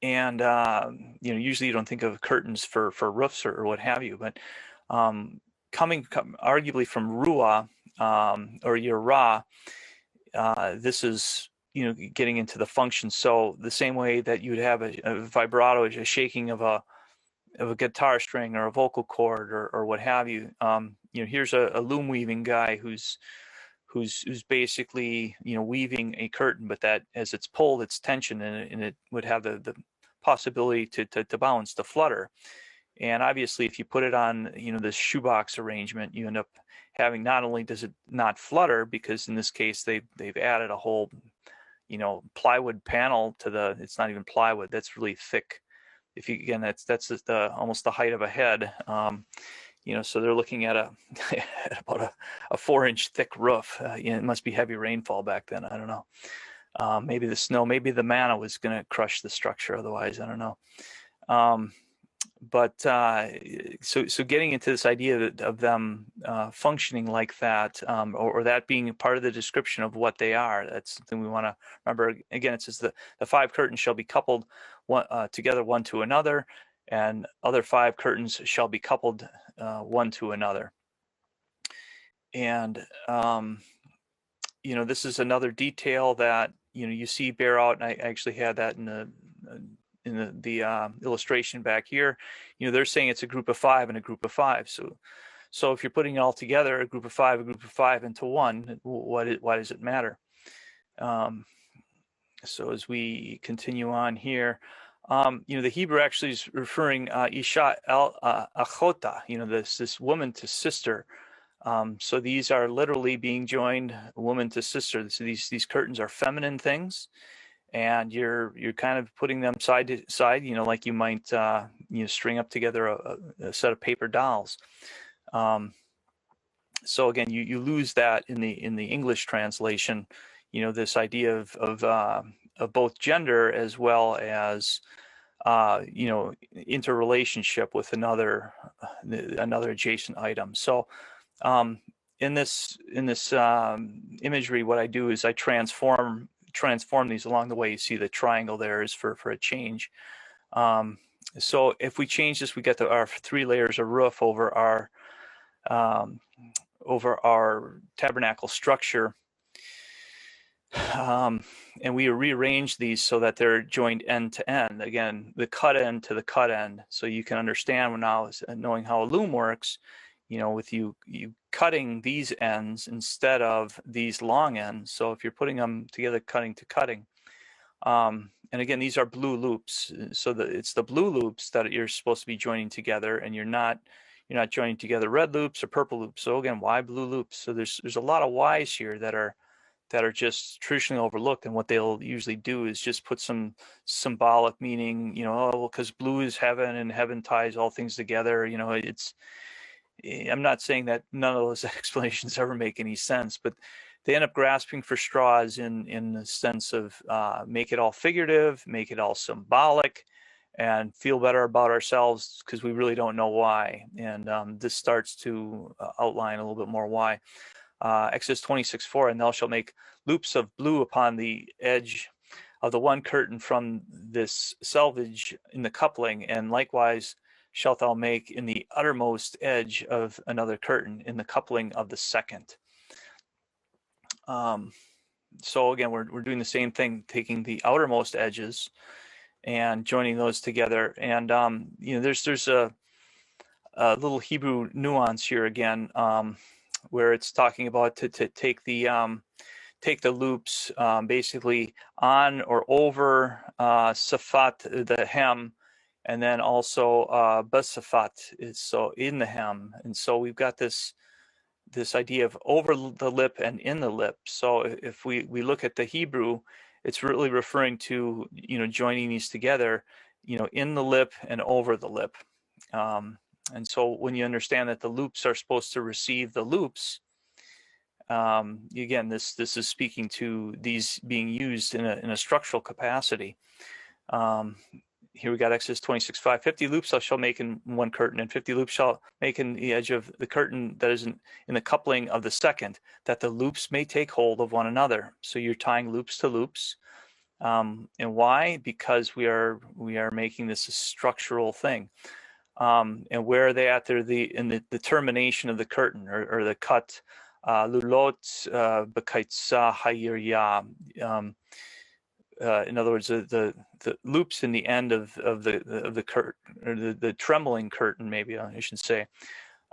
Usually you don't think of curtains for roofs or what have you, but coming arguably from ruah or yirah, this is getting into the function. So the same way that you'd have a vibrato, a shaking of a guitar string or a vocal cord or what have you. Here's a loom weaving guy who's basically weaving a curtain, but that as it's pulled, it's tension, and it would have the possibility to bounce, to flutter. And obviously, if you put it on this shoebox arrangement, you end up having, not only does it not flutter, because in this case they've added a whole plywood panel to the, it's not even plywood, that's really thick. If you, again, that's almost the height of a head. So they're looking at about a 4-inch thick roof. It must be heavy rainfall back then. I don't know. Maybe the snow, maybe the manna was going to crush the structure. Otherwise, I don't know. So getting into this idea of them functioning like that, or that being part of the description of what they are, that's something we want to remember. Again, it says the 5 curtains shall be coupled together one to another, and other 5 curtains shall be coupled one to another. And this is another detail that you see bear out, and I actually had that in the illustration back here. They're saying it's a group of 5 and a group of 5. So if you're putting it all together, a group of 5 into one, why does it matter? So as we continue on here, the Hebrew actually is referring Isha el Achota, this woman to sister. So these are literally being joined, woman to sister. So these curtains are feminine things, and you're kind of putting them side to side, like you might string up together a set of paper dolls. So again, you lose that in the English translation, this idea of both gender as well as interrelationship with another adjacent item. So in this imagery, what I do is I transform these along the way. You see the triangle there is for a change. So if we change this, we get our 3 layers of roof over our tabernacle structure. And we rearrange these so that they're joined end to end. Again, the cut end to the cut end. So you can understand now, knowing how a loom works, with you cutting these ends instead of these long ends. So if you're putting them together, cutting to cutting. And again, these are blue loops. So it's the blue loops that you're supposed to be joining together, and you're not You're not joining together red loops or purple loops. So again, why blue loops? So there's a lot of whys here that are just traditionally overlooked, and what they'll usually do is just put some symbolic meaning, oh, well, because blue is heaven and heaven ties all things together. I'm not saying that none of those explanations ever make any sense, but they end up grasping for straws in the sense of make it all figurative, make it all symbolic, and feel better about ourselves because we really don't know why. And this starts to outline a little bit more why. Exodus 26:4, and thou shalt make loops of blue upon the edge of the one curtain from this selvage in the coupling, and likewise shalt thou make in the uttermost edge of another curtain in the coupling of the second. So again, we're doing the same thing, taking the outermost edges and joining those together. And there's a little Hebrew nuance here again, where it's talking about to take the loops basically on or over safat, the hem, and then also basafat is so in the hem. And so we've got this idea of over the lip and in the lip. So if we look at the Hebrew, it's really referring to joining these together, in the lip and over the lip. And so when you understand that the loops are supposed to receive the loops, again, this is speaking to these being used in a structural capacity. Here we got Exodus 26:5. 50 loops thou shalt make in one curtain, and 50 loops shalt make in the edge of the curtain that is in the coupling of the second, that the loops may take hold of one another. So you're tying loops to loops. And why? Because we are making this a structural thing. And where are they at? They're in the termination of the curtain, or the cut. Lulot b'kaitza hayirya. In other words, the loops in the end of the curtain, or the trembling curtain, maybe I should say.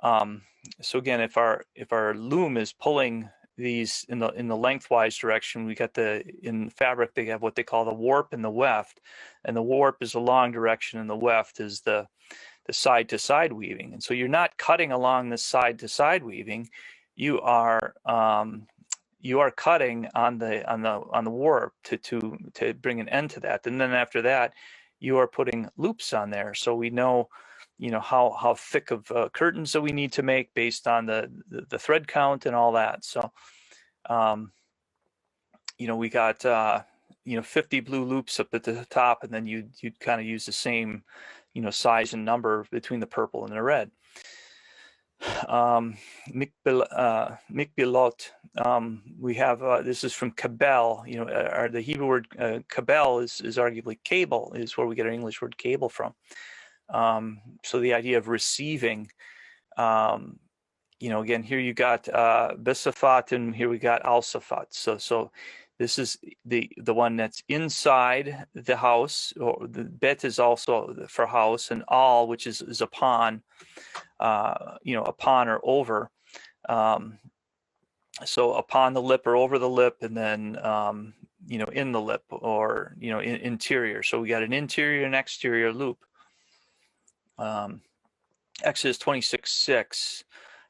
So again, if our loom is pulling these in the lengthwise direction, we got in fabric they have what they call the warp and the weft, and the warp is the long direction, and the weft is the side to side weaving. And so you're not cutting along the side to side weaving, you are cutting on the warp to bring an end to that. And then after that, you are putting loops on there. So we know how thick of curtains that we need to make based on the thread count and all that. So we got 50 blue loops up at the top, and then you'd kind of use the same size and number between the purple and the red. Mikbilot, we have this is from kabel. The Hebrew word kabel is arguably cable, is where we get our English word cable from. So the idea of receiving, again, here you got besafat, and here we got al-safat. So this is the one that's inside the house, or the bet is also for house, and al, which is upon, upon or over. So upon the lip or over the lip, and then in the lip, or interior. So we got an interior and exterior loop. Exodus 26:6.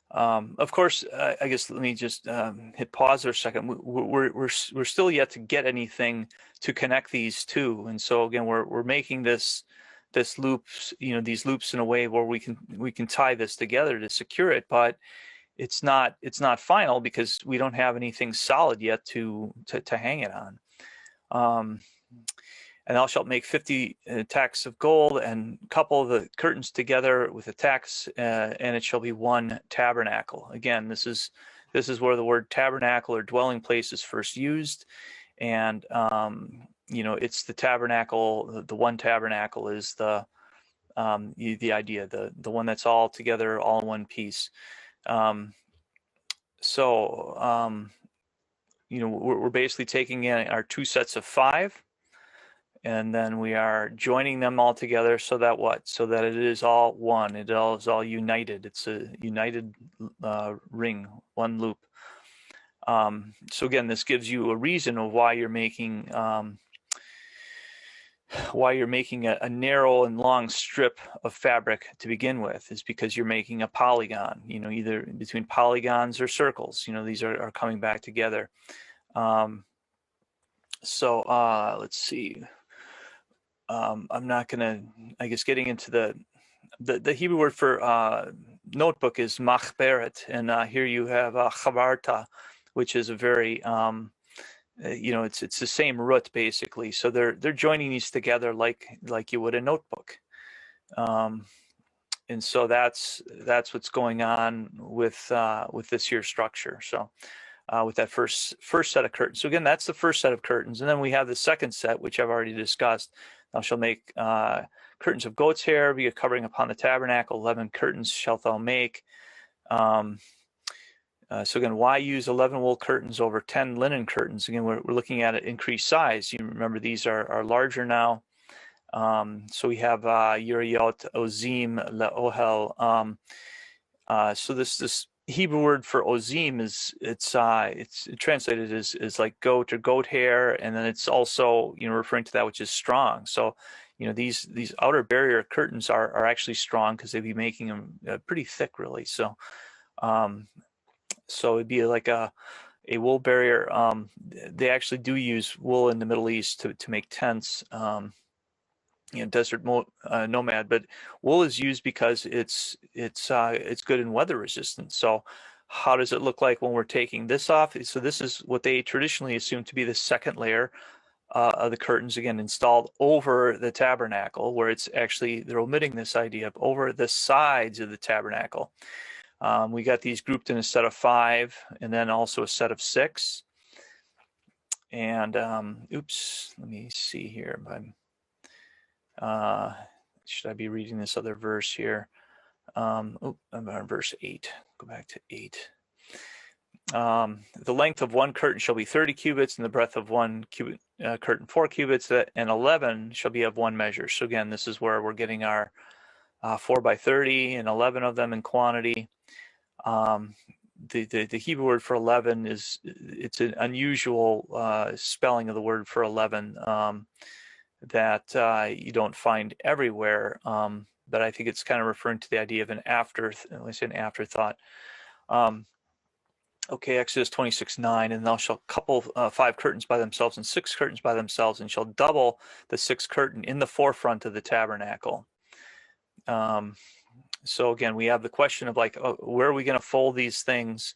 Of course, I guess let me just hit pause for a second. We're still yet to get anything to connect these two, and so again, we're making this loops, these loops in a way where we can tie this together to secure it, but it's not final because we don't have anything solid yet to hang it on. And thou shalt make 50 tacks of gold, and couple the curtains together with the tacks, and it shall be one tabernacle. Again, this is where the word tabernacle or dwelling place is first used, and it's the tabernacle. The one tabernacle is the idea, the one that's all together, all in one piece. We're basically taking in our two sets of 5. And then we are joining them all together so that it is all one. It is all united. It's a united ring, one loop. So again, this gives you a reason of why you're making why you're making a narrow and long strip of fabric to begin with is because you're making a polygon, either between polygons or circles. These are coming back together. So let's see. I'm not going to, I guess, getting into the Hebrew word for notebook is machberet, and here you have chavarta, which is a very it's the same root basically. So they're joining these together like you would a notebook, and so that's what's going on with this here structure. So with that first set of curtains. So again, that's the first set of curtains, and then we have the second set, which I've already discussed. Thou shalt make curtains of goat's hair, be a covering upon the tabernacle. 11 curtains shalt thou make. So again, why use 11 wool curtains over 10 linen curtains? Again, we're looking at an increased size. You remember these are larger now. So we have Yuriot, Ozim, Le'ohel. So this Hebrew word for Ozim it's translated as like goat or goat hair, and then it's also referring to that which is strong. So these outer barrier curtains are actually strong because they'd be making them pretty thick, really. So it'd be like a wool barrier. They actually do use wool in the Middle East to make tents, desert nomad. But wool is used because it's good in weather resistance. So how does it look like when we're taking this off? So this is what they traditionally assume to be the second layer of the curtains, again installed over the tabernacle, where it's actually, they're omitting this idea of over the sides of the tabernacle. We got these grouped in a set of 5, and then also a set of 6. And oops, let me see here. Should I be reading this other verse here? I'm on verse 8. Go back to 8. The length of one curtain shall be 30 cubits, and the breadth of one curtain 4 cubits, and 11 shall be of one measure. So again, this is where we're getting our 4 by 30 and 11 of them in quantity. The Hebrew word for 11 it's an unusual spelling of the word for 11 that you don't find everywhere, but I think it's kind of referring to the idea of an afterthought. Okay, Exodus 26:9, and thou shalt couple 5 curtains by themselves and 6 curtains by themselves, and shall double the 6th curtain in the forefront of the tabernacle. So again, we have the question of where are we going to fold these things,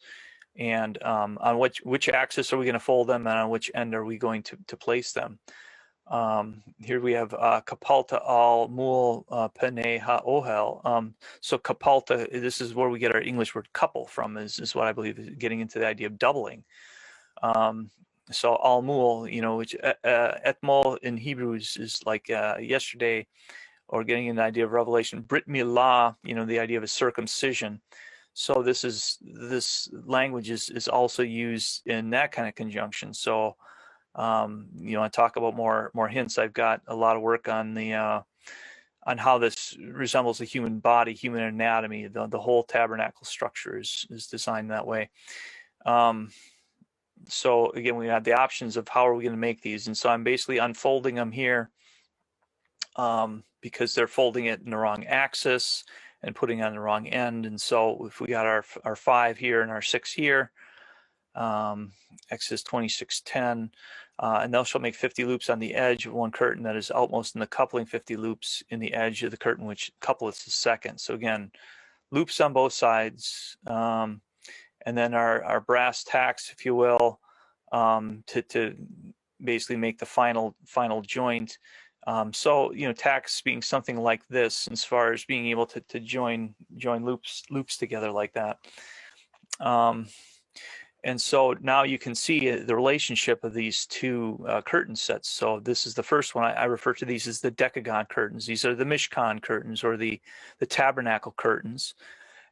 and on which axis are we going to fold them, and on which end are we going to place them? Here we have kapalta al mul pene ha-ohel. So kapalta, this is where we get our English word couple from, is what I believe is getting into the idea of doubling. So al mul, which etmol in Hebrew is like yesterday, or getting an idea of Revelation. Brit milah, the idea of a circumcision. So this language is also used in that kind of conjunction. So I talk about more hints. I've got a lot of work on on how this resembles the human body, human anatomy. The whole tabernacle structure is designed that way. So again, we have the options of how are we going to make these, and so I'm basically unfolding them here because they're folding it in the wrong axis and putting it on the wrong end. And so if we got our 5 here and our 6 here, Exodus 26:10, and thou shalt make 50 loops on the edge of one curtain that is outmost in the coupling, 50 loops in the edge of the curtain which coupleth the second. So again, loops on both sides, and then our brass tacks, if you will, to basically make the final joint. So tacks being something like this, as far as being able to join loops together like that. And so now you can see the relationship of these two curtain sets. So this is the first one. I refer to these as the decagon curtains. These are the Mishkan curtains, or the tabernacle curtains.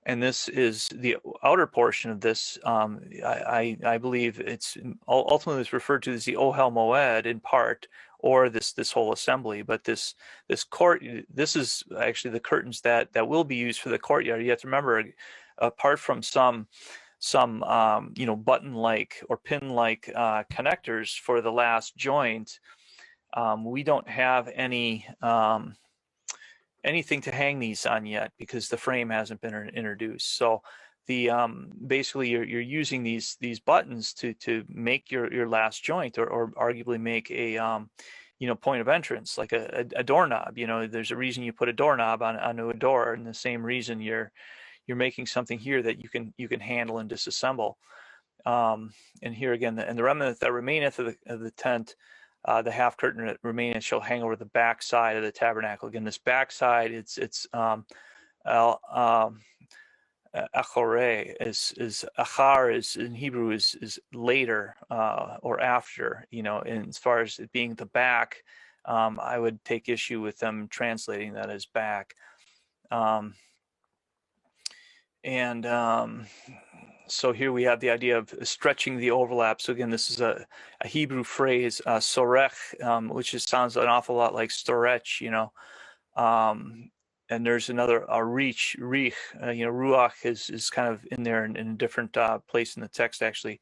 And this is the outer portion of this. I believe it's ultimately it's referred to as the Ohel Moed in part, or this whole assembly. But this this is actually the curtains that will be used for the courtyard. You have to remember, apart from some button-like or pin-like connectors for the last joint, We don't have anything to hang these on yet because the frame hasn't been introduced. So the basically you're using these buttons to make your last joint, or arguably make a point of entrance, like a doorknob. There's a reason you put a doorknob onto a door, and the same reason you're making something here that you can handle and disassemble. And here again, and the remnant that remaineth of the tent, the half curtain that remaineth shall hang over the back side of the tabernacle. Again, this back side, it's achore is achar is in Hebrew is later or after. And as far as it being the back, I would take issue with them translating that as back. So here we have the idea of stretching the overlap. So again, this is a Hebrew phrase, sorech, which sounds an awful lot like storech, and there's another rich, ruach is kind of in there in a different place in the text, actually.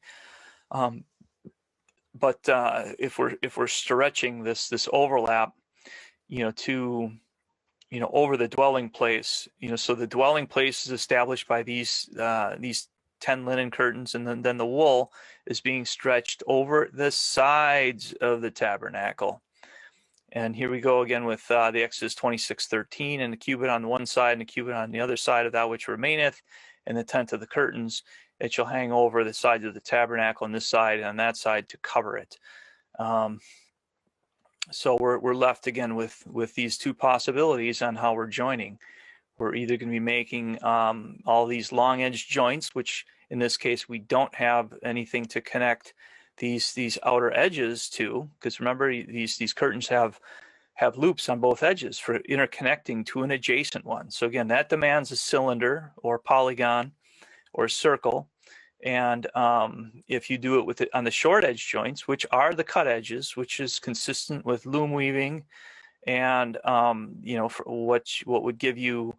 But if we're stretching this overlap, to over the dwelling place, so the dwelling place is established by these 10 linen curtains, and then the wool is being stretched over the sides of the tabernacle. And here we go again with the Exodus 26:13, and the cubit on one side and the cubit on the other side of that which remaineth, and the tent of the curtains, it shall hang over the sides of the tabernacle on this side and on that side to cover it. So we're left again with these two possibilities on how we're joining. We're either going to be making all these long edge joints, which in this case we don't have anything to connect these outer edges to, because remember these curtains have loops on both edges for interconnecting to an adjacent one. So again, that demands a cylinder or polygon or circle. And if you do it on the short edge joints, which are the cut edges, which is consistent with loom weaving, and for what would give you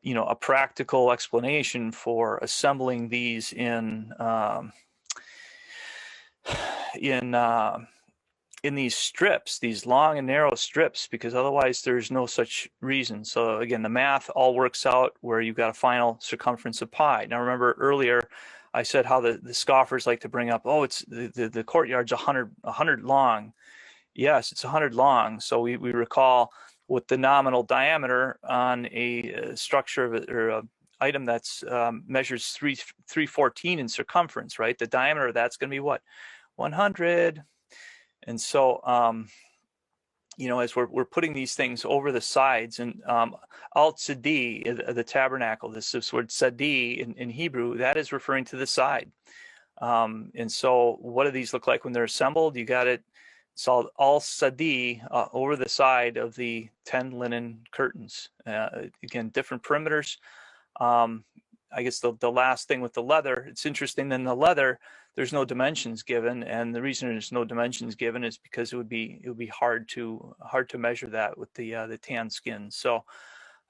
a practical explanation for assembling these in these strips, these long and narrow strips, because otherwise there's no such reason. So again, the math all works out where you've got a final circumference of pi. Now remember earlier I said how the scoffers like to bring up, it's the courtyard's 100 long. Yes, it's 100 long. So we recall with the nominal diameter on a structure or a item that's measures 314 in circumference, right? The diameter of that's going to be what? 100. And so as we're putting these things over the sides, and alt sadi, the tabernacle, this word sadi in Hebrew, that is referring to the side. And so what do these look like when they're assembled? You got it. It's all sadi over the side of the 10 linen curtains. Again, different perimeters. I guess the last thing with the leather, it's interesting. Then the leather, there's no dimensions given, and the reason there's no dimensions given is because it would be hard to measure that with the tan skin. So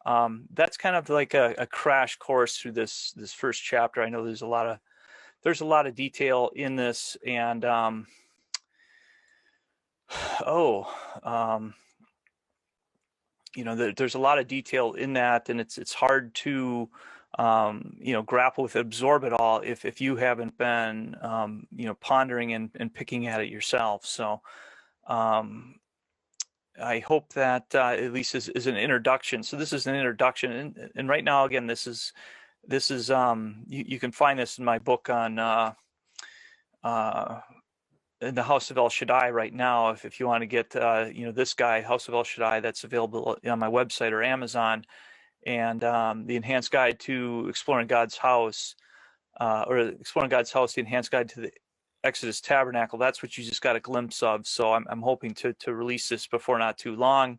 that's kind of like a crash course through this first chapter. I know there's a lot of detail in this, and there's a lot of detail in that, and it's hard to grapple with, absorb it all if you haven't been pondering and picking at it yourself. So I hope that at least is an introduction. So this is an introduction, and right now again this is you can find this in my book on in the House of El Shaddai right now. If you want to get this guy, House of El Shaddai, that's available on my website or Amazon, and the Enhanced Guide to Exploring God's House, or Exploring God's House, the Enhanced Guide to the Exodus Tabernacle. That's what you just got a glimpse of. So I'm hoping to release this before not too long,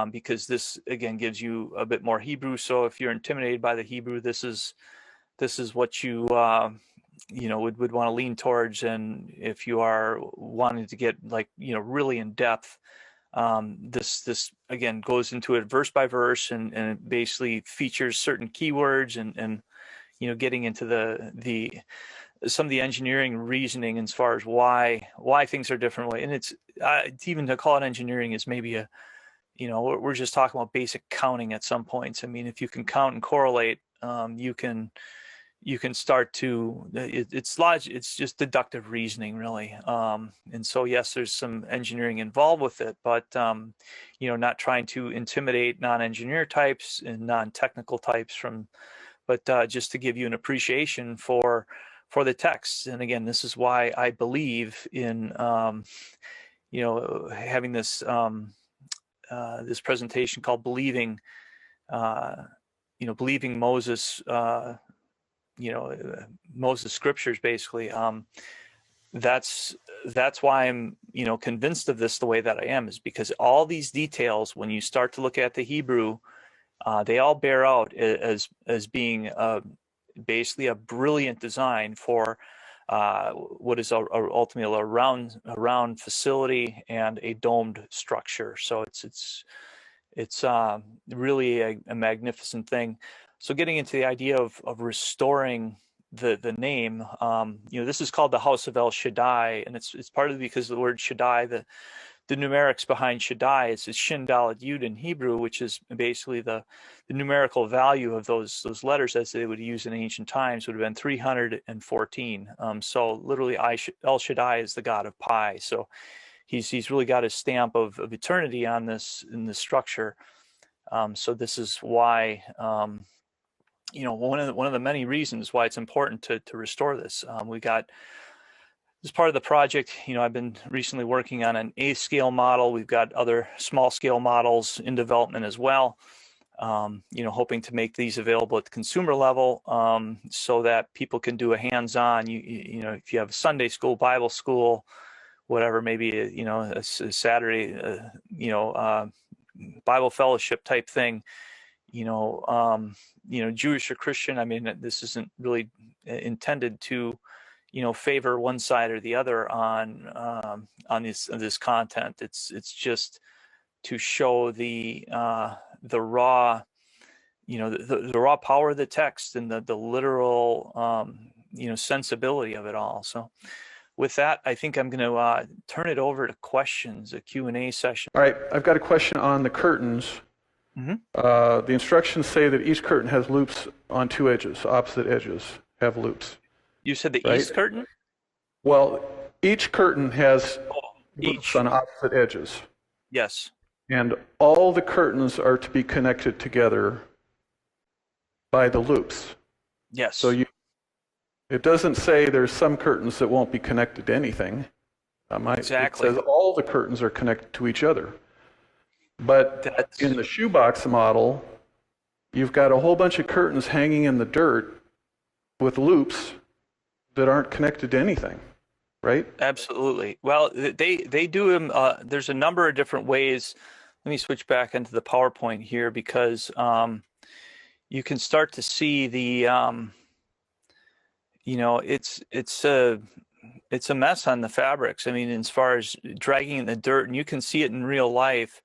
because this again gives you a bit more Hebrew. So if you're intimidated by the Hebrew, this is what you would want to lean towards. And if you are wanting to get really in depth, this again goes into it verse by verse, and it basically features certain keywords and getting into the some of the engineering reasoning as far as why things are different way. And it's even to call it engineering is maybe a, we're just talking about basic counting at some points. I mean, if you can count and correlate, you can start to, it's logic, it's just deductive reasoning, really. And so, yes, there's some engineering involved with it, but, not trying to intimidate non-engineer types and non-technical types but just to give you an appreciation for the text. And again, this is why I believe in, having this, this presentation called Believing, believing Moses, Moses scriptures, basically. That's why I'm, convinced of this the way that I am, is because all these details, when you start to look at the Hebrew, they all bear out as being basically a brilliant design for what is ultimately a round facility and a domed structure. So it's really a magnificent thing. So getting into the idea of restoring the name, this is called the House of El Shaddai, and it's partly because of the word Shaddai. The numerics behind Shaddai is Shin Dalet Yud in Hebrew, which is basically the numerical value of those letters as they would use in ancient times would have been 314. So literally, El Shaddai is the God of Pi. So he's really got his stamp of eternity on this in this structure. So this is why. One of the many reasons why it's important to restore this. We got, as part of the project, I've been recently working on an A scale model. We've got other small scale models in development as well. Hoping to make these available at the consumer level, so that people can do a hands-on. If you have a Sunday school, Bible school, whatever, maybe a Saturday, Bible fellowship type thing. Jewish or Christian. I mean, this isn't really intended to, favor one side or the other on this content. It's just to show the raw, the raw power of the text and the literal, sensibility of it all. So, with that, I think I'm going to turn it over to questions, a Q&A session. All right, I've got a question on the curtains. Mm-hmm. The instructions say that each curtain has loops on two edges. Opposite edges have loops. You said the right? east curtain? Well, each curtain has loops each on opposite edges. Yes. And all the curtains are to be connected together by the loops. Yes. So it doesn't say there's some curtains that won't be connected to anything. Exactly. It says all the curtains are connected to each other. But in the shoebox model, you've got a whole bunch of curtains hanging in the dirt with loops that aren't connected to anything, right? Absolutely. Well, they do them. There's a number of different ways. Let me switch back into the PowerPoint here, because you can start to see the, it's a mess on the fabrics. I mean, as far as dragging in the dirt, and you can see it in real life.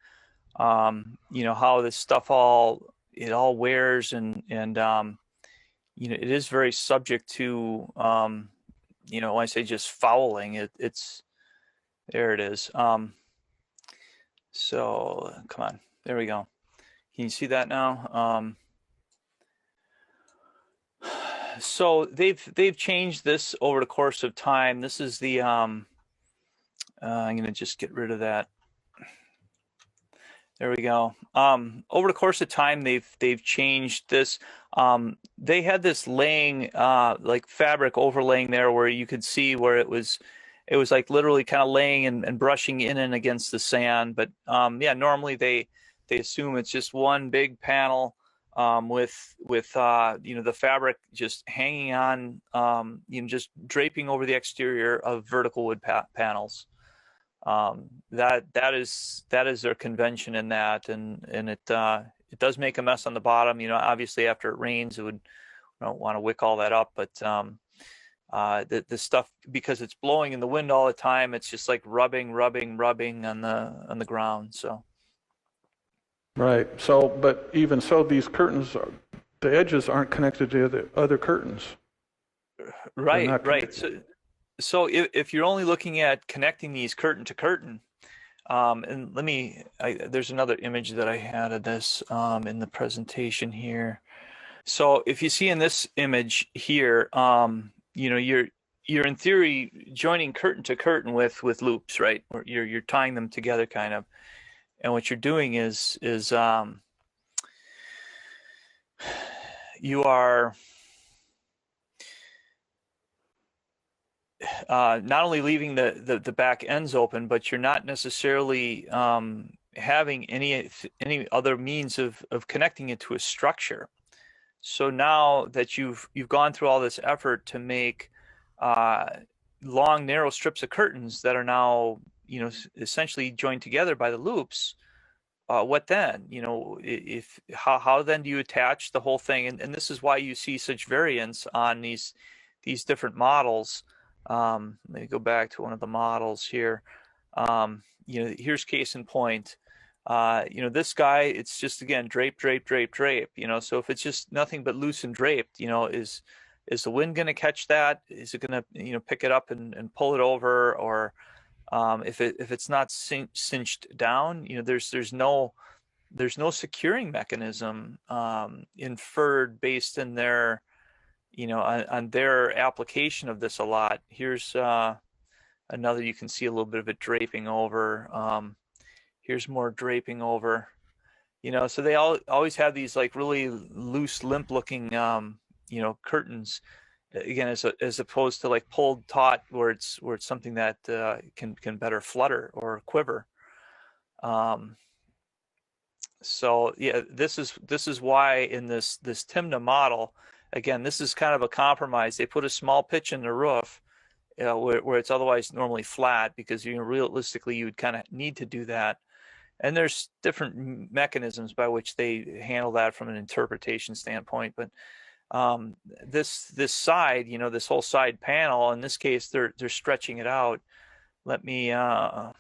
How this stuff all wears, and it is very subject to, when I say just fouling, it's there it is. So come on, there we go. Can you see that now? So they've changed this over the course of time. This is the, I'm going to just get rid of that. There we go. Over the course of time, they've changed this. They had this laying, like fabric overlaying there, where you could see where it was like literally kind of laying and brushing in and against the sand. But normally they assume it's just one big panel with the fabric just hanging on, just draping over the exterior of vertical wood panels. That is their convention in that, and it does make a mess on the bottom. Obviously after it rains, we don't want to wick all that up, but the stuff, because it's blowing in the wind all the time, it's just like rubbing on the ground. So right. So, but even so, these curtains, the edges aren't connected to the other curtains. Right, not right. connected. So if you're only looking at connecting these curtain to curtain, and there's another image that I had of this in the presentation here. So if you see in this image here, you're in theory joining curtain to curtain with loops, right? Or you're tying them together kind of. And what you're doing is you are not only leaving the back ends open, but you're not necessarily having any other means of connecting it to a structure. So now that you've gone through all this effort to make long, narrow strips of curtains that are now, essentially joined together by the loops, what then? If how then do you attach the whole thing? And this is why you see such variance on these different models. Let me go back to one of the models here. Here's case in point. This guy, it's just again drape, drape, drape, drape. So if it's just nothing but loose and draped, is the wind going to catch that? Is it going to pick it up and pull it over? Or if it's not cinched down, there's no securing mechanism inferred based in their on their application of this a lot. Here's another, you can see a little bit of it draping over. Here's more draping over. So they always have these like really loose, limp looking curtains. Again, as opposed to like pulled taut, where it's something that can better flutter or quiver. So yeah, this is why in this Timna model, again, this is kind of a compromise. They put a small pitch in the roof where it's otherwise normally flat, because realistically you would kind of need to do that. And there's different mechanisms by which they handle that from an interpretation standpoint. But this side, this whole side panel, in this case, they're stretching it out. Let me, of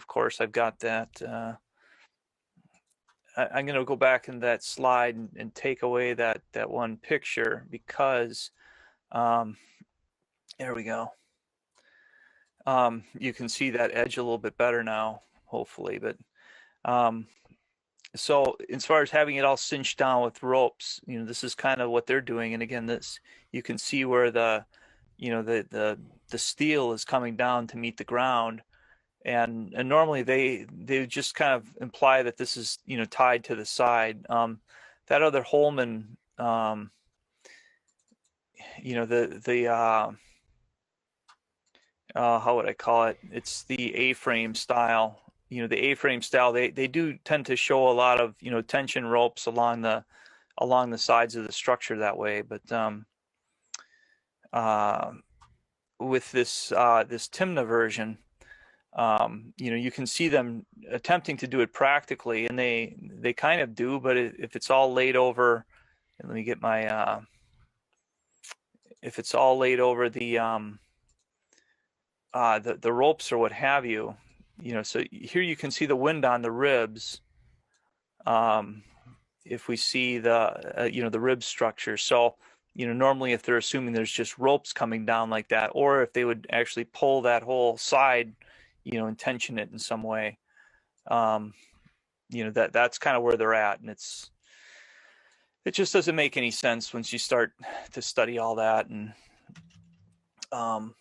course, I've got that. I'm going to go back in that slide and take away that one picture, because there we go. You can see that edge a little bit better now, hopefully. But so as far as having it all cinched down with ropes, this is kind of what they're doing. And again, this, you can see where the steel is coming down to meet the ground. And normally they just kind of imply that this is tied to the side. That other Holman, how would I call it? It's the A-frame style. The A-frame style, they do tend to show a lot of tension ropes along the sides of the structure that way. But with this Timna version, you can see them attempting to do it practically, and they kind of do. But if it's all laid over, and let me get my if it's all laid over the ropes or what have you, so here you can see the wind on the ribs. If we see the the rib structure, so normally if they're assuming there's just ropes coming down like that, or if they would actually pull that whole side, and tension it in some way, that's kind of where they're at, and it just doesn't make any sense once you start to study all that. And how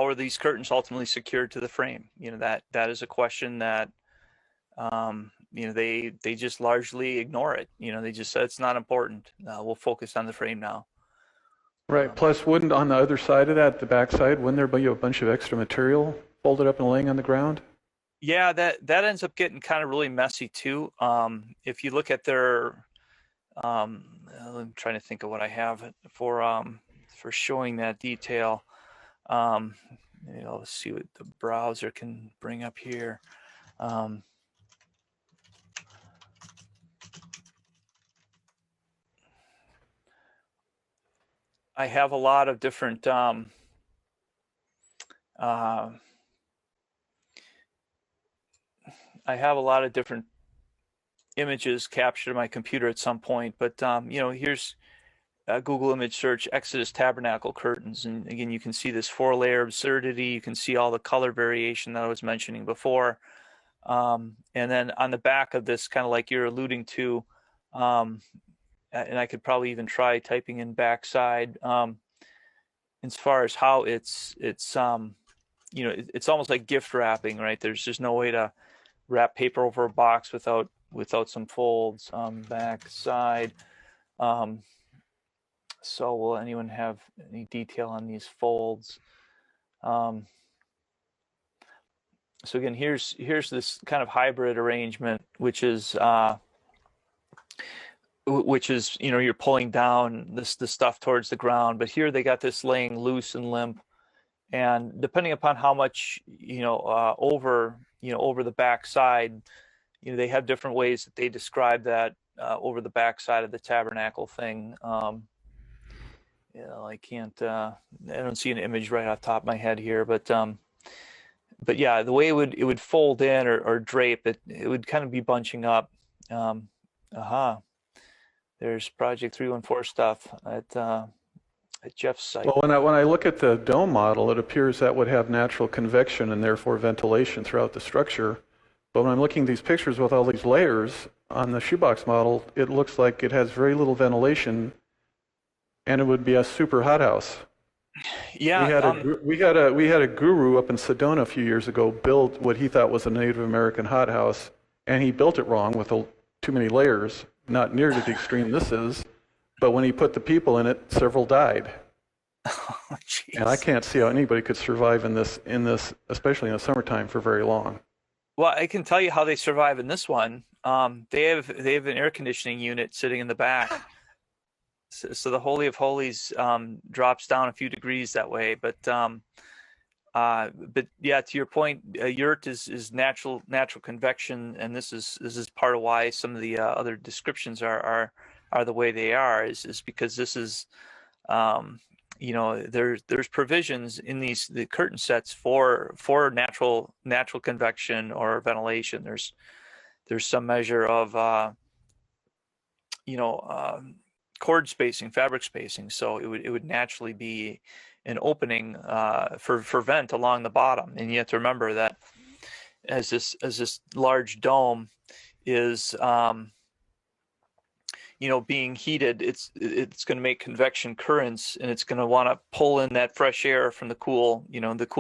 are these curtains ultimately secured to the frame? That is a question that they just largely ignore it. They just said it's not important. We'll focus on the frame now. Right. Plus, wouldn't on the other side of that, the back side, wouldn't there be a bunch of extra material folded up and laying on the ground? Yeah, that ends up getting kind of really messy too. If you look at their, I'm trying to think of what I have for showing that detail. Let's see what the browser can bring up here. I have a lot of different images captured in my computer at some point, but here's Google image search Exodus Tabernacle curtains, and again, you can see this 4-layer absurdity. You can see all the color variation that I was mentioning before. And then on the back of this, kind of like you're alluding to, and I could probably even try typing in backside, as far as how it's it's almost like gift wrapping, right? There's just no way to wrap paper over a box without some folds. Backside. So will anyone have any detail on these folds? So again, here's this kind of hybrid arrangement, which is you're pulling down the stuff towards the ground, but here they got this laying loose and limp, and depending upon how much over the back side, they have different ways that they describe that over the back side of the tabernacle thing. I can't I don't see an image right off the top of my head here, but yeah, the way it would fold in or drape, it would kind of be bunching up. There's Project 314 stuff at Jeff's site. Well, when I look at the dome model, it appears that would have natural convection and therefore ventilation throughout the structure. But when I'm looking at these pictures with all these layers on the shoebox model, it looks like it has very little ventilation, and it would be a super hothouse. Yeah, we had a guru up in Sedona a few years ago build what he thought was a Native American hothouse, and he built it wrong with too many layers, not near to the extreme this is. But when he put the people in it, several died. Oh, and I can't see how anybody could survive in this, especially in the summertime, for very long. Well, I can tell you how they survive in this one. They have an air conditioning unit sitting in the back. So the Holy of Holies drops down a few degrees that way, but yeah, to your point, yurt is natural convection, and this is part of why some of the other descriptions are the way they are, is because this is there's provisions in the curtain sets for natural convection or ventilation. There's some measure of cord spacing, fabric spacing, so it would naturally be an opening for vent along the bottom. And you have to remember that as this large dome is being heated, it's going to make convection currents, and it's going to want to pull in that fresh air from the cool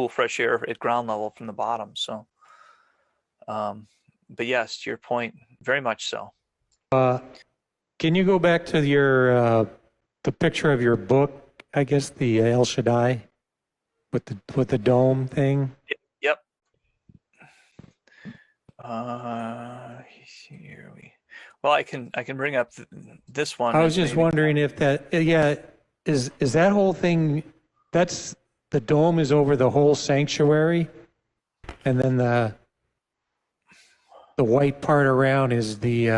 fresh air at ground level from the bottom. So but yes, to your point, very much so. Can you go back to your the picture of your book? I guess the El Shaddai with the dome thing. Yep. Well, I can bring up this one. I was just wondering if that is that whole thing. That's the dome is over the whole sanctuary, and then the white part around is the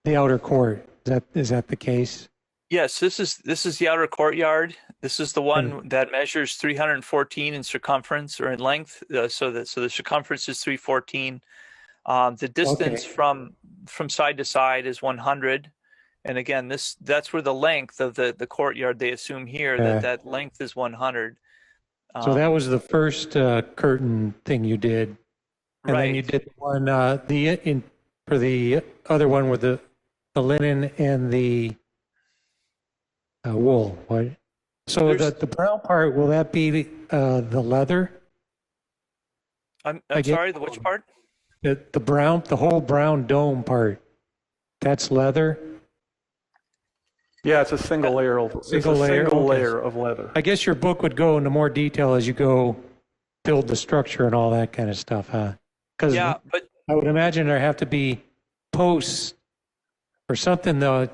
outer court. Is that the case? Yes, this is the outer courtyard. This is the one that measures 314 in circumference or in length. So the circumference is 314. The distance from side to side is 100. And again, that's where the length of the courtyard, they assume here that length is 100. So that was the first curtain thing you did, and then you did one for the other one with the linen and the wool. Right? So the brown part, will that be the leather? I'm sorry, the which part? The whole brown dome part. That's leather. Yeah, it's a single layer of leather. I guess your book would go into more detail as you go build the structure and all that kind of stuff, huh? Because but I would imagine there have to be posts or something to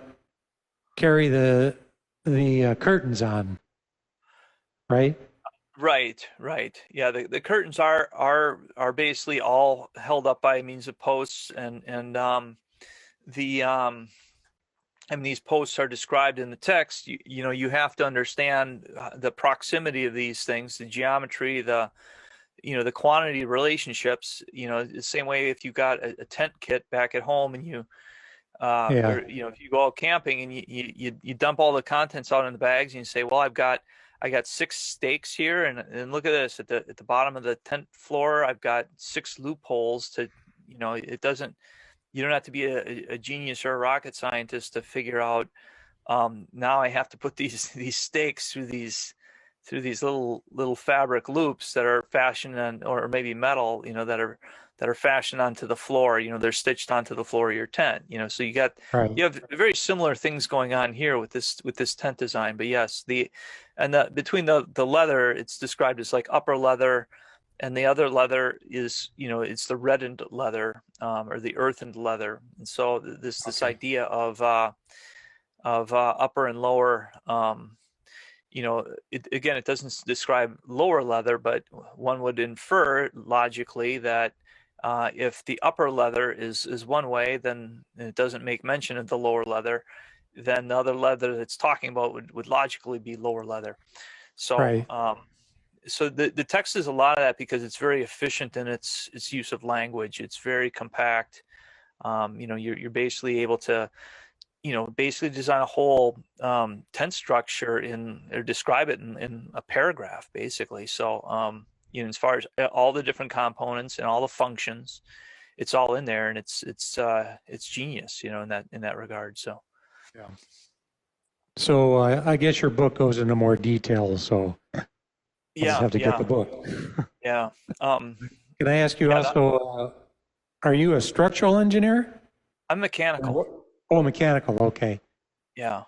carry the curtains on, right? Right. Yeah, the curtains are basically all held up by means of posts, and these posts are described in the text. You have to understand the proximity of these things, the geometry, the quantity relationships. The same way if you got a tent kit back at home and you Yeah. Or if you go out camping and you dump all the contents out in the bags and you say, well, I got 6 stakes here, and look at this at the bottom of the tent floor, I've got 6 loopholes to, it doesn't. You don't have to be a genius or a rocket scientist to figure out. Now I have to put these stakes through these little fabric loops that are fashioned on, or maybe metal, that are fashioned onto the floor. They're stitched onto the floor of your tent. So you Right. have very similar things going on here with this tent design. But yes, between the leather, it's described as like upper leather, and the other leather is, it's the reddened leather, or the earthened leather. And so this idea of upper and lower, again, it doesn't describe lower leather, but one would infer logically that if the upper leather is one way, then it doesn't make mention of the lower leather. Then the other leather that's talking about would logically be lower leather. So, Right. so the text is a lot of that because it's very efficient in its use of language. It's very compact. You're basically able to, basically design a whole tent structure or describe it in a paragraph, basically. So, as far as all the different components and all the functions, it's all in there, and it's genius, in that regard. So, Yeah. So I guess your book goes into more detail. So I just have to get the book. Yeah. Can I ask you also, are you a structural engineer? I'm mechanical. Oh, mechanical. Okay. Yeah.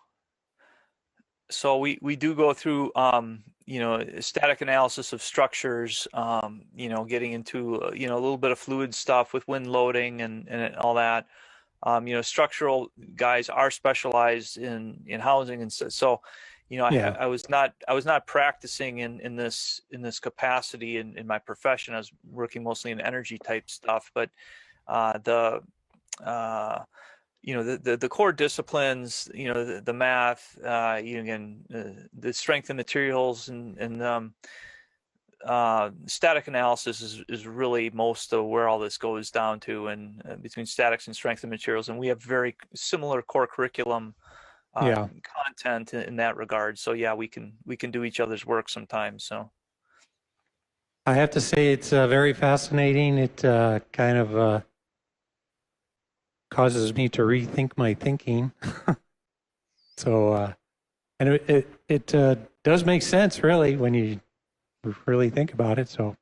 So we do go through, static analysis of structures, getting into, a little bit of fluid stuff with wind loading and all that. Structural guys are specialized in housing, and so, Yeah. I was not practicing in this capacity in my profession. I was working mostly in energy type stuff, but the core disciplines, the math, the strength of materials, and static analysis is really most of where all this goes down to, and between statics and strength of materials. And we have very similar core curriculum content in that regard. So yeah, we can do each other's work sometimes. So I have to say it's very fascinating. It kind of causes me to rethink my thinking. So, and it does make sense, really, when you really think about it. So,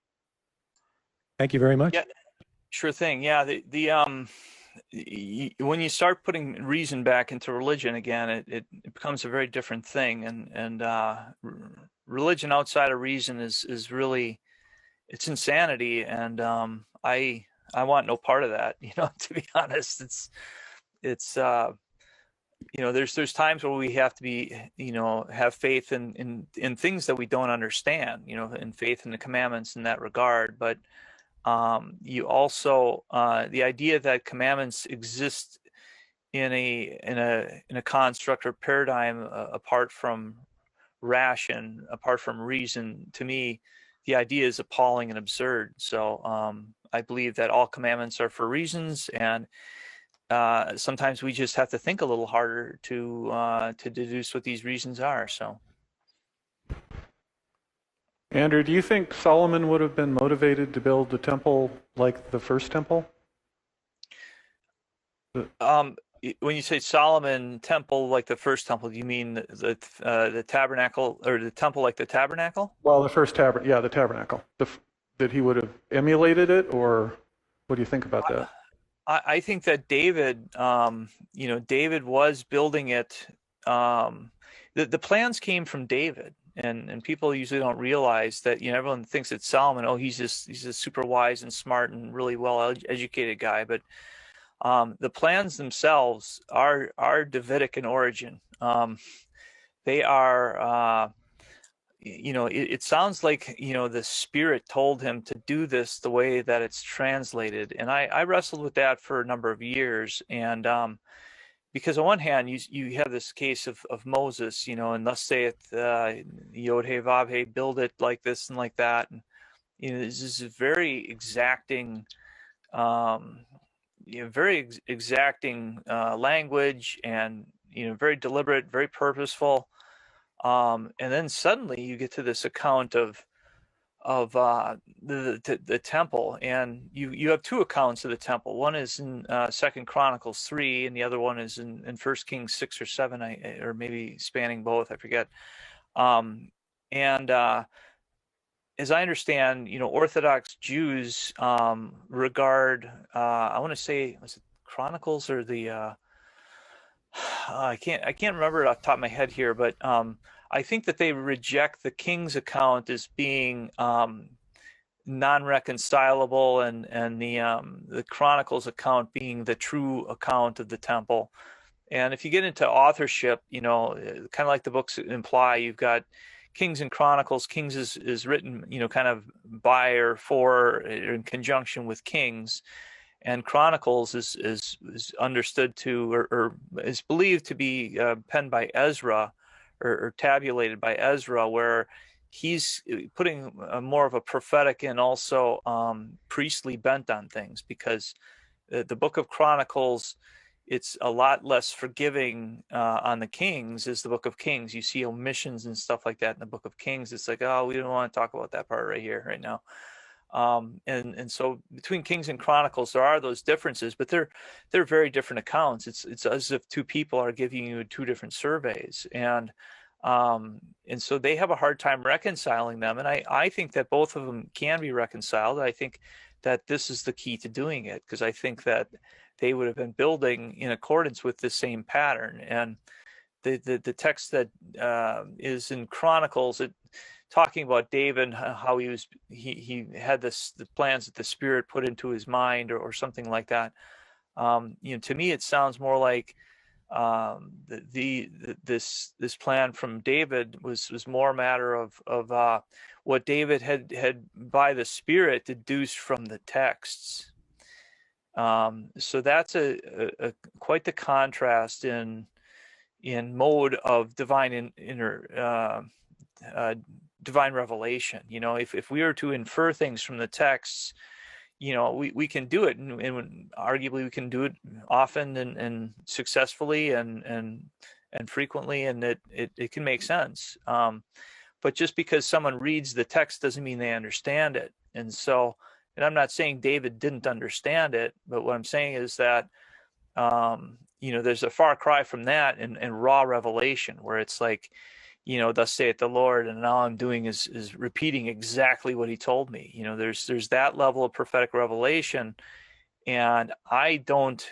thank you very much. yeah, sure thing. Yeah, when you start putting reason back into religion again, it becomes a very different thing, and religion outside of reason is really, it's insanity, and I want no part of that. To be honest, it's there's times where we have to be, have faith in things that we don't understand, and faith in the commandments in that regard. But you also, the idea that commandments exist in a construct or paradigm apart from apart from reason, to me, the idea is appalling and absurd. So I believe that all commandments are for reasons, and sometimes we just have to think a little harder to deduce what these reasons are. So, Andrew, do you think Solomon would have been motivated to build a temple like the first temple? When you say Solomon temple like the first temple, do you mean the tabernacle, or the temple like the tabernacle? Well, the first tabernacle, the tabernacle. That he would have emulated it, or what do you think about that? I think that David, David was building it. The plans came from David, and people usually don't realize that. Everyone thinks it's Solomon. Oh, he's a super wise and smart and really well educated guy. But the plans themselves are Davidic in origin. They are. It sounds like, the Spirit told him to do this the way that it's translated. And I wrestled with that for a number of years. And because on one hand, you have this case of Moses, and thus saith Yod He Vav He, build it like this and like that. And, this is very exacting, very exacting language, and very deliberate, very purposeful. And then suddenly you get to this account of the temple, and you have two accounts of the temple. One is in 2 Chronicles 3, and the other one is in 1 Kings 6 or 7, or maybe spanning both, I forget. And as I understand, Orthodox Jews regard, I want to say, was it Chronicles or the I can't remember it off the top of my head here, but I think that they reject the King's account as being non-reconcilable, and the Chronicles account being the true account of the temple. And if you get into authorship, kind of like the books imply, you've got Kings and Chronicles. Kings is written, kind of by or for, or in conjunction with Kings, and Chronicles is understood to, or is believed to be penned by Ezra, or tabulated by Ezra, where he's putting more of a prophetic and also priestly bent on things, because the book of Chronicles, it's a lot less forgiving on the kings as the book of Kings. You see omissions and stuff like that in the book of Kings. It's like, oh, we don't want to talk about that part right here, right now. And so between Kings and Chronicles, there are those differences, but they're very different accounts. It's as if two people are giving you two different surveys, and so they have a hard time reconciling them. And I think that both of them can be reconciled. I think that this is the key to doing it, because I think that they would have been building in accordance with the same pattern. And the text that is in Chronicles, talking about David, how he had the plans that the Spirit put into his mind, or something like that. To me, it sounds more like this plan from David was more a matter of what David had by the Spirit deduced from the texts. So that's a quite the contrast in mode of divine divine revelation. If we were to infer things from the texts, we can do it, and arguably we can do it often and successfully and frequently, and it can make sense. But just because someone reads the text doesn't mean they understand it. And I'm not saying David didn't understand it, but what I'm saying is that there's a far cry from that and raw revelation, where it's like, thus saith the Lord, and all I'm doing is repeating exactly what he told me. There's that level of prophetic revelation, and I don't,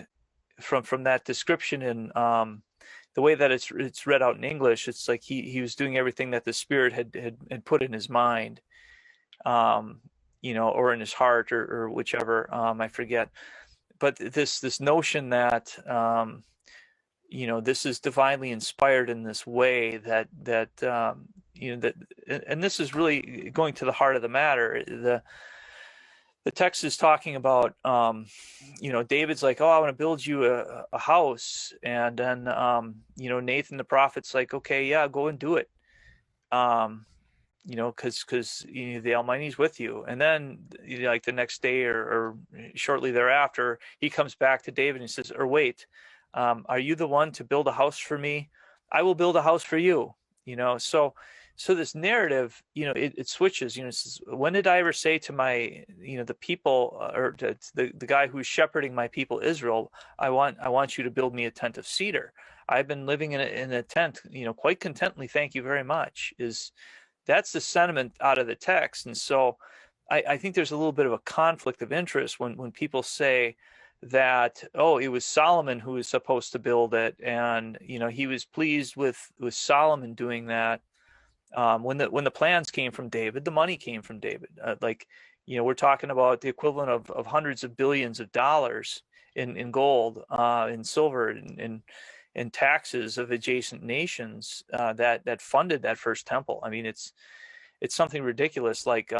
from that description in the way that it's read out in English, it's like he was doing everything that the Spirit had put in his mind, or in his heart, or whichever, I forget. But this notion that this is divinely inspired in this way, that and this is really going to the heart of the matter. The text is talking about, David's like, oh, I want to build you a house, and then Nathan the prophet's like, okay, yeah, go and do it, because the Almighty's with you. And then like the next day or shortly thereafter, he comes back to David and says, or wait, are you the one to build a house for me? I will build a house for you. So this narrative, it switches. It says, when did I ever say to my, the people, or to the guy who's shepherding my people Israel, I want you to build me a tent of cedar. I've been living in a tent, quite contently. Thank you very much. That's the sentiment out of the text. And so I think there's a little bit of a conflict of interest when people say that, oh, it was Solomon who was supposed to build it, and he was pleased with Solomon doing that. When the plans came from David, the money came from David. We're talking about the equivalent of hundreds of billions of dollars in gold, in silver, and taxes of adjacent nations that funded that first temple. I mean, it's something ridiculous. Like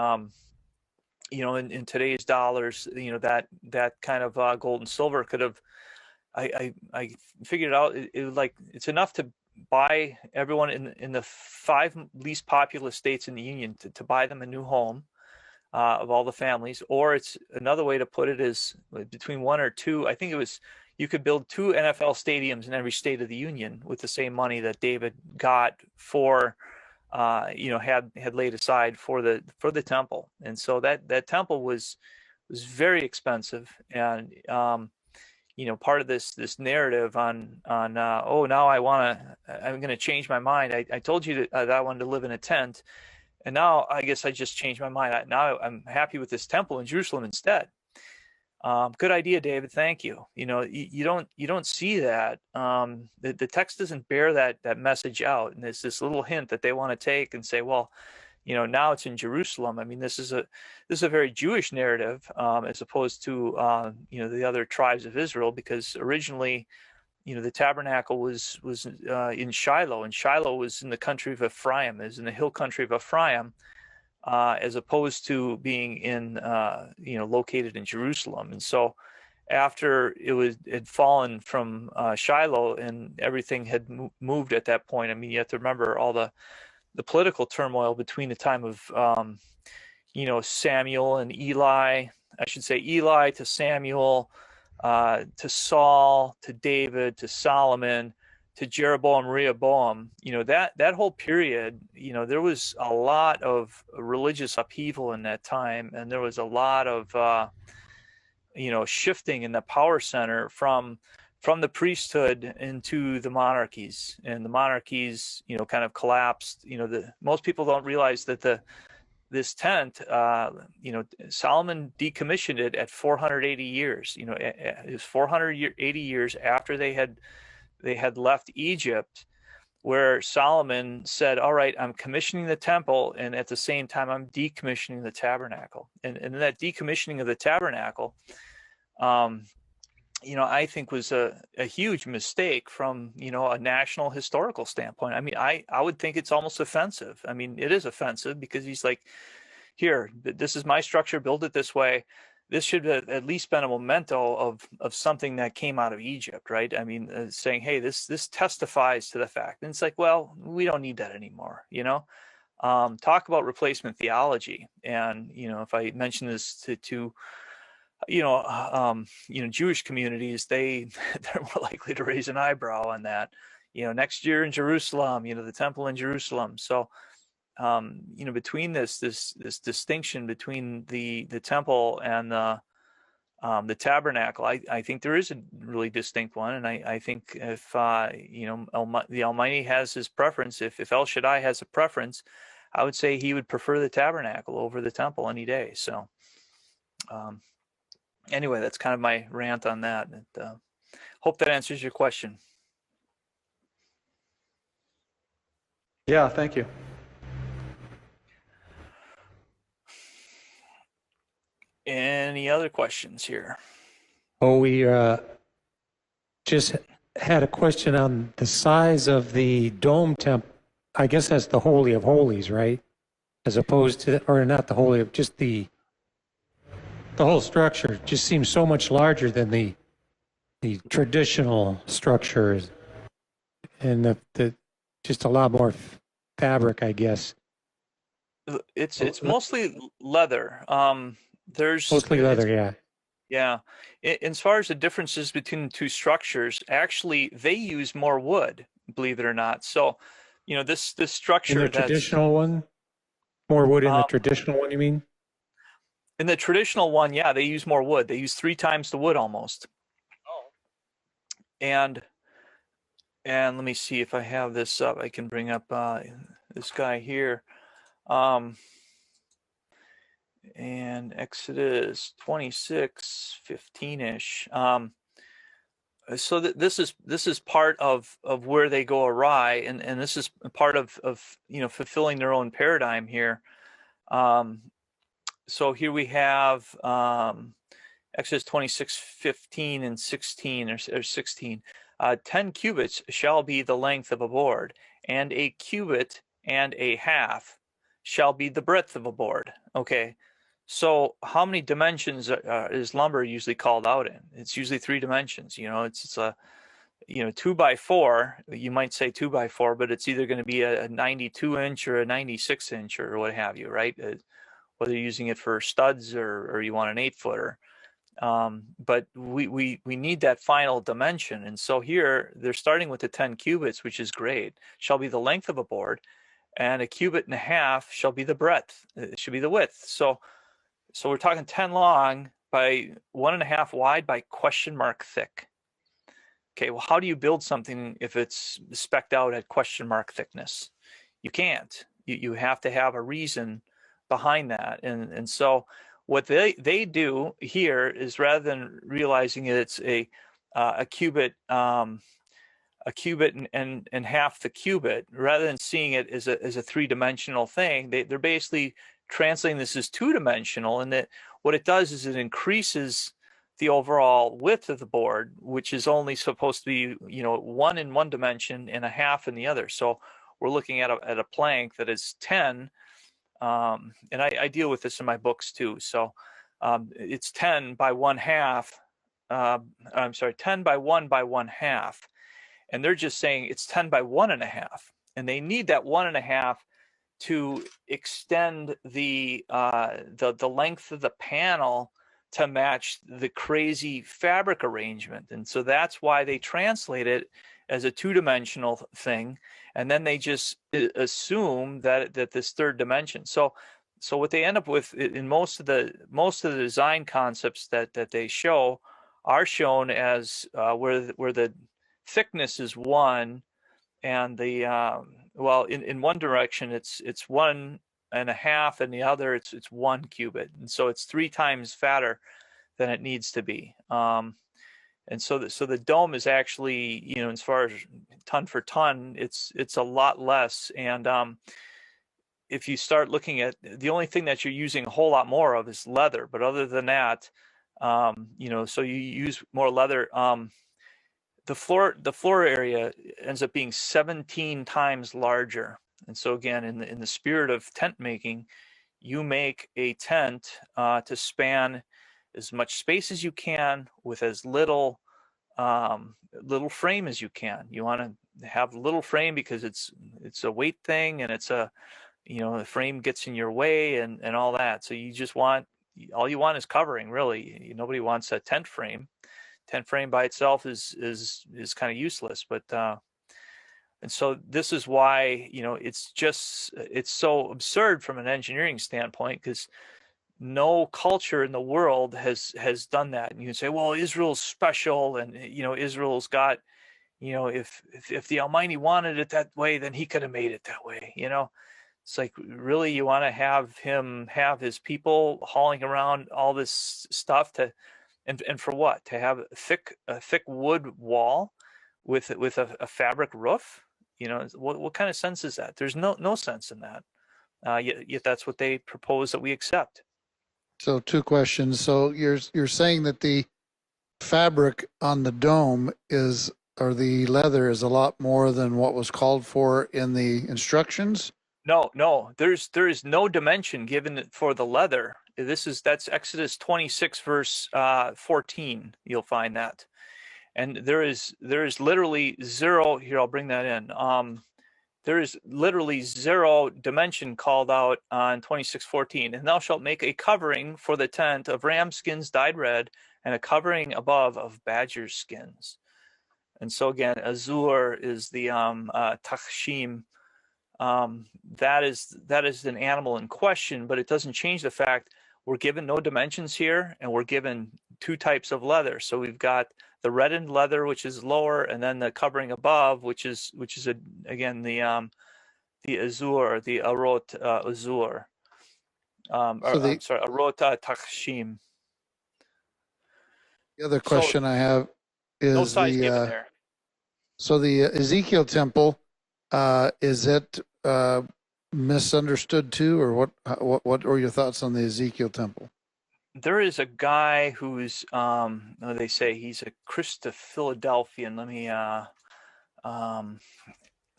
in today's dollars, that kind of gold and silver could have. I figured it out. It's enough to buy everyone in the 5 least populous states in the union to buy them a new home. of all the families, or it's another way to put it is between one or two. I think it was you could build 2 NFL stadiums in every state of the union with the same money that David got for, had laid aside for the temple. And so that temple was very expensive. And part of this narrative on oh, now I'm going to change my mind. I told you that I wanted to live in a tent, and now I guess I just changed my mind. Now I'm happy with this temple in Jerusalem instead. Good idea, David. Thank you. You don't see that. The text doesn't bear that message out, and there's this little hint that they want to take and say, well, now it's in Jerusalem. I mean, this is a very Jewish narrative, as opposed to the other tribes of Israel, because originally, the tabernacle was in Shiloh, and Shiloh was in the country of Ephraim, is in the hill country of Ephraim, as opposed to being in located in Jerusalem. And so after it had fallen from Shiloh and everything had moved at that point, I mean, you have to remember all the political turmoil between the time of Samuel and Eli, I should say Eli to Samuel, to Saul, to David, to Solomon, to Jeroboam, Rehoboam. That whole period, there was a lot of religious upheaval in that time, and there was a lot of shifting in the power center from the priesthood into the monarchies, and the monarchies kind of collapsed. Most people don't realize that this tent, Solomon decommissioned it at 480 years. It was 480 years after they had left Egypt, where Solomon said, all right, I'm commissioning the temple, and at the same time I'm decommissioning the tabernacle. And that decommissioning of the tabernacle, I think was a huge mistake from a national historical standpoint. I mean, I would think it's almost offensive. I mean, it is offensive, because he's like, here, this is my structure, build it this way. This should have at least been a memento of something that came out of Egypt, right? I mean, saying, hey, this testifies to the fact. And it's like, well, we don't need that anymore. Talk about replacement theology. And if I mention this to Jewish communities, they're more likely to raise an eyebrow on that. Next year in Jerusalem, the temple in Jerusalem. So between this distinction between the temple and the tabernacle, I think there is a really distinct one. And I think if the Almighty has his preference, if El Shaddai has a preference, I would say he would prefer the tabernacle over the temple any day. So anyway, that's kind of my rant on that. And, hope that answers your question. Yeah, thank you. Any other questions here? Oh, we just had a question on the size of the dome temple. I guess that's the Holy of Holies, right? As opposed to, or not the Holy of, just the whole structure just seems so much larger than the traditional structures, and the just a lot more fabric, I guess. It's mostly leather. There's mostly leather, yeah. Yeah. As far as the differences between the two structures, actually, they use more wood, believe it or not. So, this structure in the traditional one, more wood in the traditional one, you mean? In the traditional one, yeah, they use more wood. They use 3 times the wood almost. Oh. And let me see if I have this up. I can bring up this guy here. And Exodus 26:15-ish. So this is part of where they go awry, and this is part of fulfilling their own paradigm here. So here we have Exodus 26:15 and 16 or 16. 10 cubits shall be the length of a board, and a cubit and a half shall be the breadth of a board. Okay. So how many dimensions is lumber usually called out in? It's usually 3 dimensions. It's a 2x4. You might say 2x4, but it's either going to be a 92-inch or a 96-inch or what have you, right? whether you're using it for studs or you want an 8-footer. But we need that final dimension. And so here they're starting with the 10 cubits, which is great, shall be the length of a board, and 1.5 cubits shall be the breadth. It should be the width. So we're talking 10 long by 1.5 wide by question mark thick. Okay, well, how do you build something if it's spec'd out at question mark thickness? You can't. You have to have a reason behind that. And so what they do here is, rather than realizing it's a cubit, a cubit and half the cubit, rather than seeing it as a three-dimensional thing, they're basically translating this as two-dimensional. And that what it does is it increases the overall width of the board, which is only supposed to be, 1 in one dimension and 1/2 in the other. So we're looking at a plank that is 10, and I deal with this in my books too. So it's 10 by 1/2. I'm sorry, 10 by 1 by 1/2, and they're just saying it's 10 by 1.5, and they need that 1.5 to extend the length of the panel to match the crazy fabric arrangement. And so that's why they translate it as a two-dimensional thing, and then they just assume that this third dimension. So what they end up with in most of the design concepts that they show are shown as where the thickness is 1, and the in one direction it's 1.5, and the other it's 1 cubit, and so it's 3 times fatter than it needs to be. And so the dome is actually, as far as ton for ton, it's a lot less. And if you start looking at, the only thing that you're using a whole lot more of is leather, but other than that, so you use more leather. The floor area ends up being 17 times larger. And so again, in the spirit of tent making, you make a tent to span as much space as you can with as little frame as you can. You want to have little frame because it's a weight thing, and it's the frame gets in your way and all that. So all you want is covering, really. Nobody wants a tent frame. Tent frame by itself is kind of useless. But and so this is why it's so absurd from an engineering standpoint, because no culture in the world has done that. And you can say, well, Israel's special, and Israel's got, if the Almighty wanted it that way, then he could have made it that way. It's like, really, you want to have him have his people hauling around all this stuff and for what? To have a thick wood wall with a fabric roof? What kind of sense is that? There's no sense in that. Yet that's what they propose that we accept. So 2 questions. So you're saying that the fabric on the dome or the leather is a lot more than what was called for in the instructions? No, there is no dimension given for the leather. That's Exodus 26 verse 14. You'll find that, and there is literally zero. Here, I'll bring that in. There is literally 0 dimension called out on 26:14. And thou shalt make a covering for the tent of ram skins dyed red, and a covering above of badger skins. And so again, azur is the tachshim. That is an animal in question, but it doesn't change the fact we're given no dimensions here, and we're given 2 types of leather. So we've got the reddened leather, which is lower, and then the covering above, which is again the azur, the arot azur. I'm sorry, arot tachshim. The other question I have is no size given there. So the Ezekiel temple, is it misunderstood too, or what are your thoughts on the Ezekiel temple? There is a guy who's they say he's a Christophiladelphian. Let me let's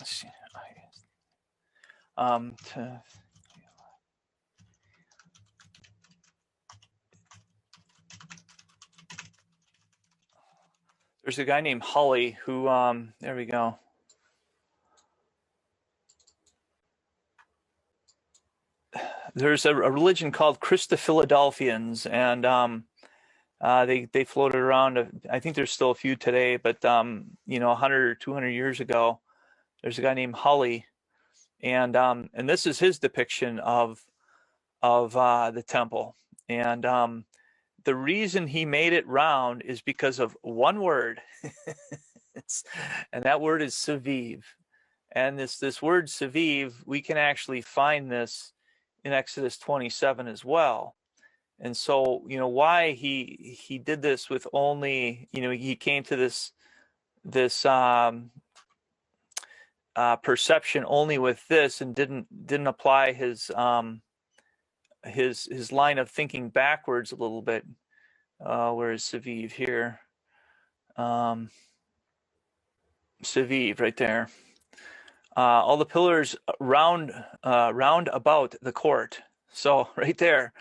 see. There's a guy named Hully who there we go. there's a religion called Christophiladelphians, and they floated around. I think there's still a few today, but 100 or 200 years ago, there's a guy named Hully, and this is his depiction of the temple, and the reason he made it round is because of one word, and that word is Saviv. And this word Saviv, we can actually find this in Exodus 27 as well. And so, why he did this with only, he came to this perception only with this, and didn't apply his line of thinking backwards a little bit. Where is Saviv here? Saviv right there. All the pillars round about the court. So right there,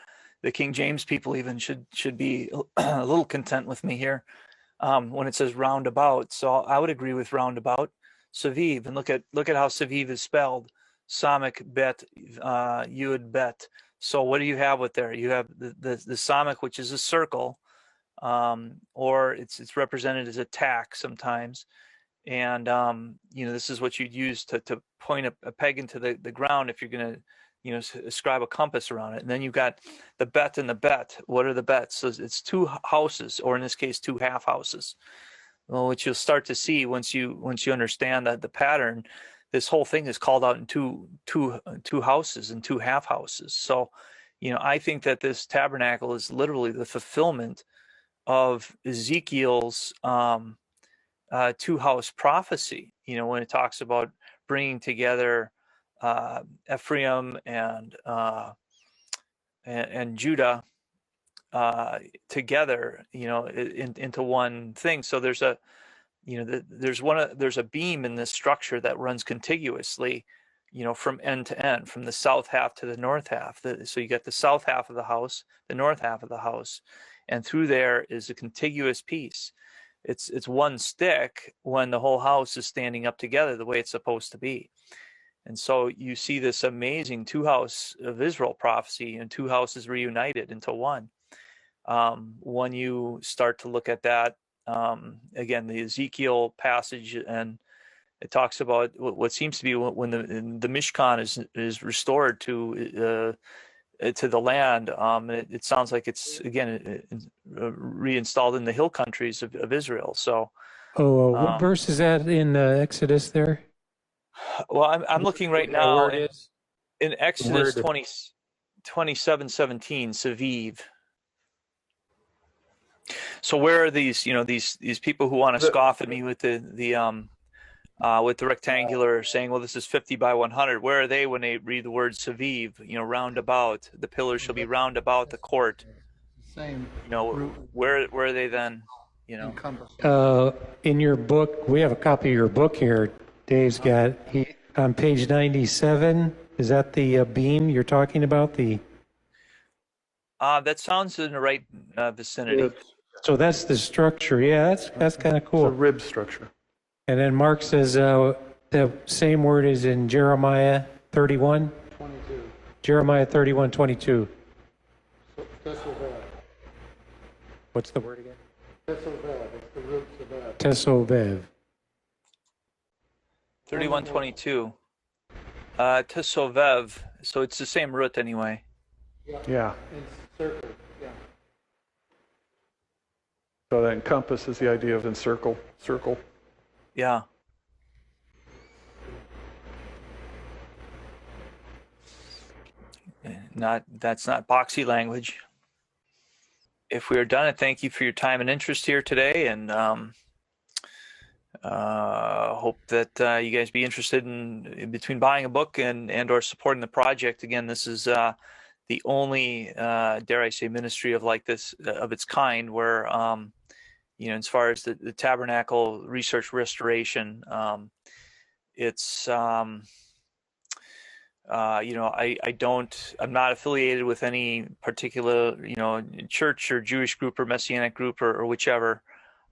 the King James people even should be a little content with me here when it says roundabout. So I would agree with roundabout. Saviv, and look at how Saviv is spelled. Samik bet yud bet. So what do you have with there? You have the samik, which is a circle, or it's represented as a tack sometimes. And this is what you'd use to point a peg into the ground if you're going to ascribe a compass around it. And then you've got the bet and the bet. What are the bets? So it's two houses, or in this case, two half houses. Well, which you'll start to see once you understand that the pattern. This whole thing is called out in two houses and two half houses. So, I think that this tabernacle is literally the fulfillment of Ezekiel's two-house prophecy. When it talks about bringing together Ephraim and Judah together, into one thing. So there's a beam in this structure that runs contiguously, from end to end, from the south half to the north half. So you got the south half of the house, the north half of the house, and through there is a contiguous piece. It's one stick when the whole house is standing up together the way it's supposed to be. And so you see this amazing two-house of Israel prophecy, and two houses reunited into one. When you start to look at that, again, the Ezekiel passage, and it talks about what seems to be when the Mishkan is restored to the land. It sounds like it's again reinstalled in the hill countries of Israel. So, what verse is that in Exodus there? Well, I'm looking right now in Exodus 27:17, Saviv. So where are these, these people who want to scoff at me with the rectangular, saying, well, this is 50 by 100. Where are they when they read the word Saviv? Round about. The pillars shall be round about the court. Same. Where are they then? In your book, we have a copy of your book here. Dave's got on page 97. Is that the beam you're talking about? That sounds in the right vicinity. So that's the structure. Yeah, that's kind of cool. It's a rib structure. And then Mark says the same word is in Jeremiah 31. 22. Jeremiah 31:22. What's the word again? Tesovev. It's the roots of that. Tesovev. 31:22. Tesovev. So it's the same root anyway. Yeah. It's circle. Yeah. So that encompasses the idea of circle. Yeah. That's not boxy language. If we are done, I thank you for your time and interest here today, and hope that you guys be interested in between buying a book and or supporting the project. Again, this is the only dare I say ministry of its kind, where as far as the tabernacle research restoration, it's I'm not affiliated with any particular church or Jewish group or Messianic group or whichever.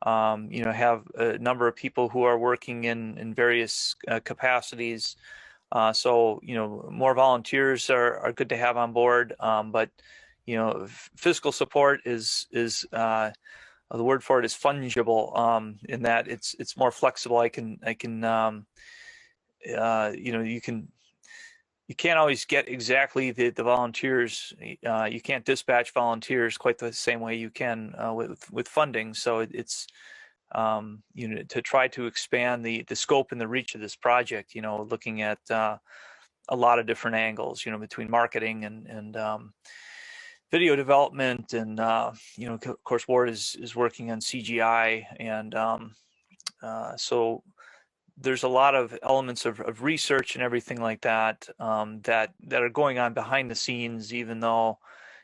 Have a number of people who are working in various capacities So, more volunteers are good to have on board. But, physical support is the word for it is fungible, in that it's more flexible. You can't always get exactly the volunteers. You can't dispatch volunteers quite the same way you can with funding. So it's to try to expand the scope and the reach of this project. Looking at a lot of different angles. Between marketing and video development, and of course Ward is working on CGI, and so there's a lot of elements of research and everything like that, that are going on behind the scenes, even though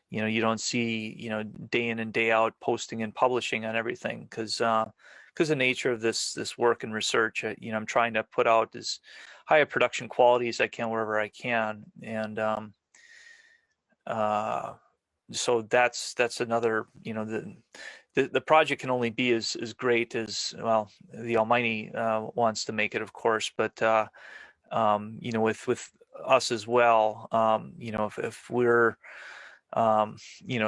you don't see day in and day out posting and publishing on everything, because the nature of this work and research. I'm trying to put out as high a production quality as I can wherever I can, and so that's another, the project can only be as great as, well, the Almighty wants to make it, of course, but with us as well, if we're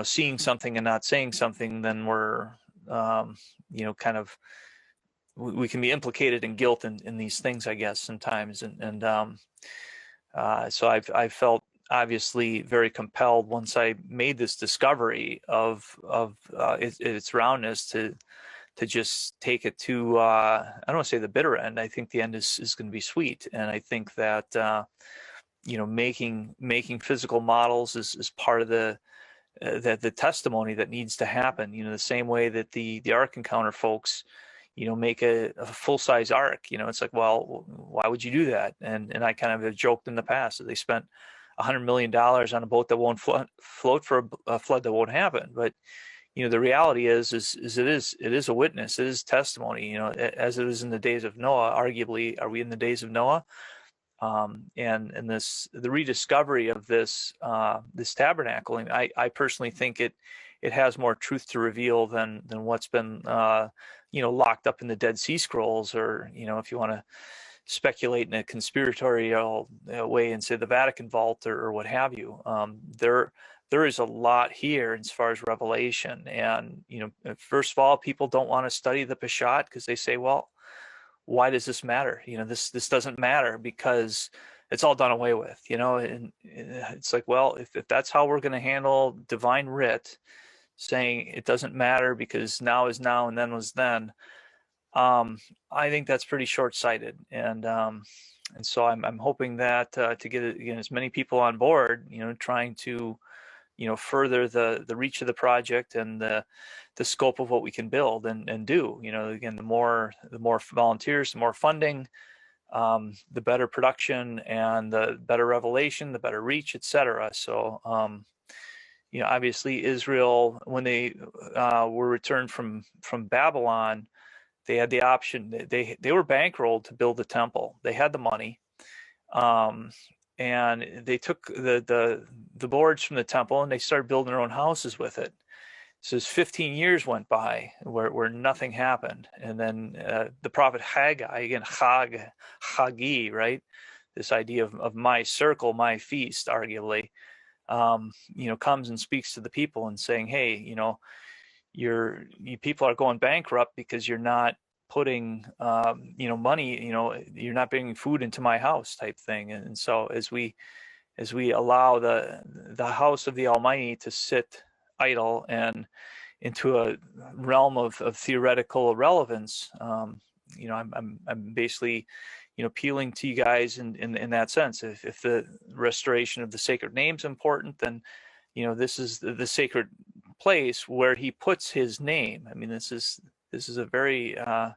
seeing something and not saying something, then we're kind of, we can be implicated in guilt in these things, I guess, sometimes, and so I've felt obviously very compelled once I made this discovery of its roundness to just take it to, I don't want to say the bitter end. I think the end is going to be sweet, and I think that making physical models is part of the testimony that needs to happen. The same way that the Ark Encounter folks make a full-size ark. It's like, well, why would you do that? And I kind of have joked in the past that they spent $100 million on a boat that won't float for a flood that won't happen. But the reality is it is a witness, it is testimony. As it is in the days of Noah. Arguably, are we in the days of Noah? And the rediscovery of this tabernacle, and I personally think it has more truth to reveal than what's been locked up in the Dead Sea Scrolls, or if you want to speculate in a conspiratorial way and say the Vatican vault, or what have you. There is a lot here as far as revelation, and first of all, people don't want to study the Peshat because they say, well, why does this matter? This doesn't matter because it's all done away with. And it's like, well, if that's how we're going to handle divine writ, saying it doesn't matter because now is now and then was then, I think that's pretty short-sighted, and so I'm hoping that to get as many people on board, trying to further the reach of the project and the scope of what we can build and do. Again, the more volunteers, the more funding, the better production and the better revelation, the better reach, etc. So obviously Israel, when they were returned from Babylon, they had the option. They were bankrolled to build the temple. They had the money, and they took the boards from the temple and they started building their own houses with it. So as 15 years went by where nothing happened, and then the prophet Haggai, again, Hagi, right? This idea of my circle, my feast, arguably, comes and speaks to the people and saying, hey, you people are going bankrupt because you're not putting money, you're not bringing food into my house, type thing. And so as we allow the house of the Almighty to sit idle and into a realm of theoretical irrelevance, I'm basically appealing to you guys in that sense. If the restoration of the sacred name is important, then this is the sacred place where he puts his name. I mean, this is a very I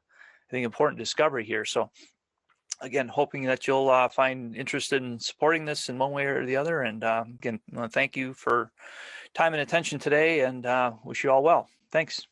think important discovery here. So again, hoping that you'll find interested in supporting this in one way or the other. And again, thank you for time and attention today, and wish you all well. Thanks.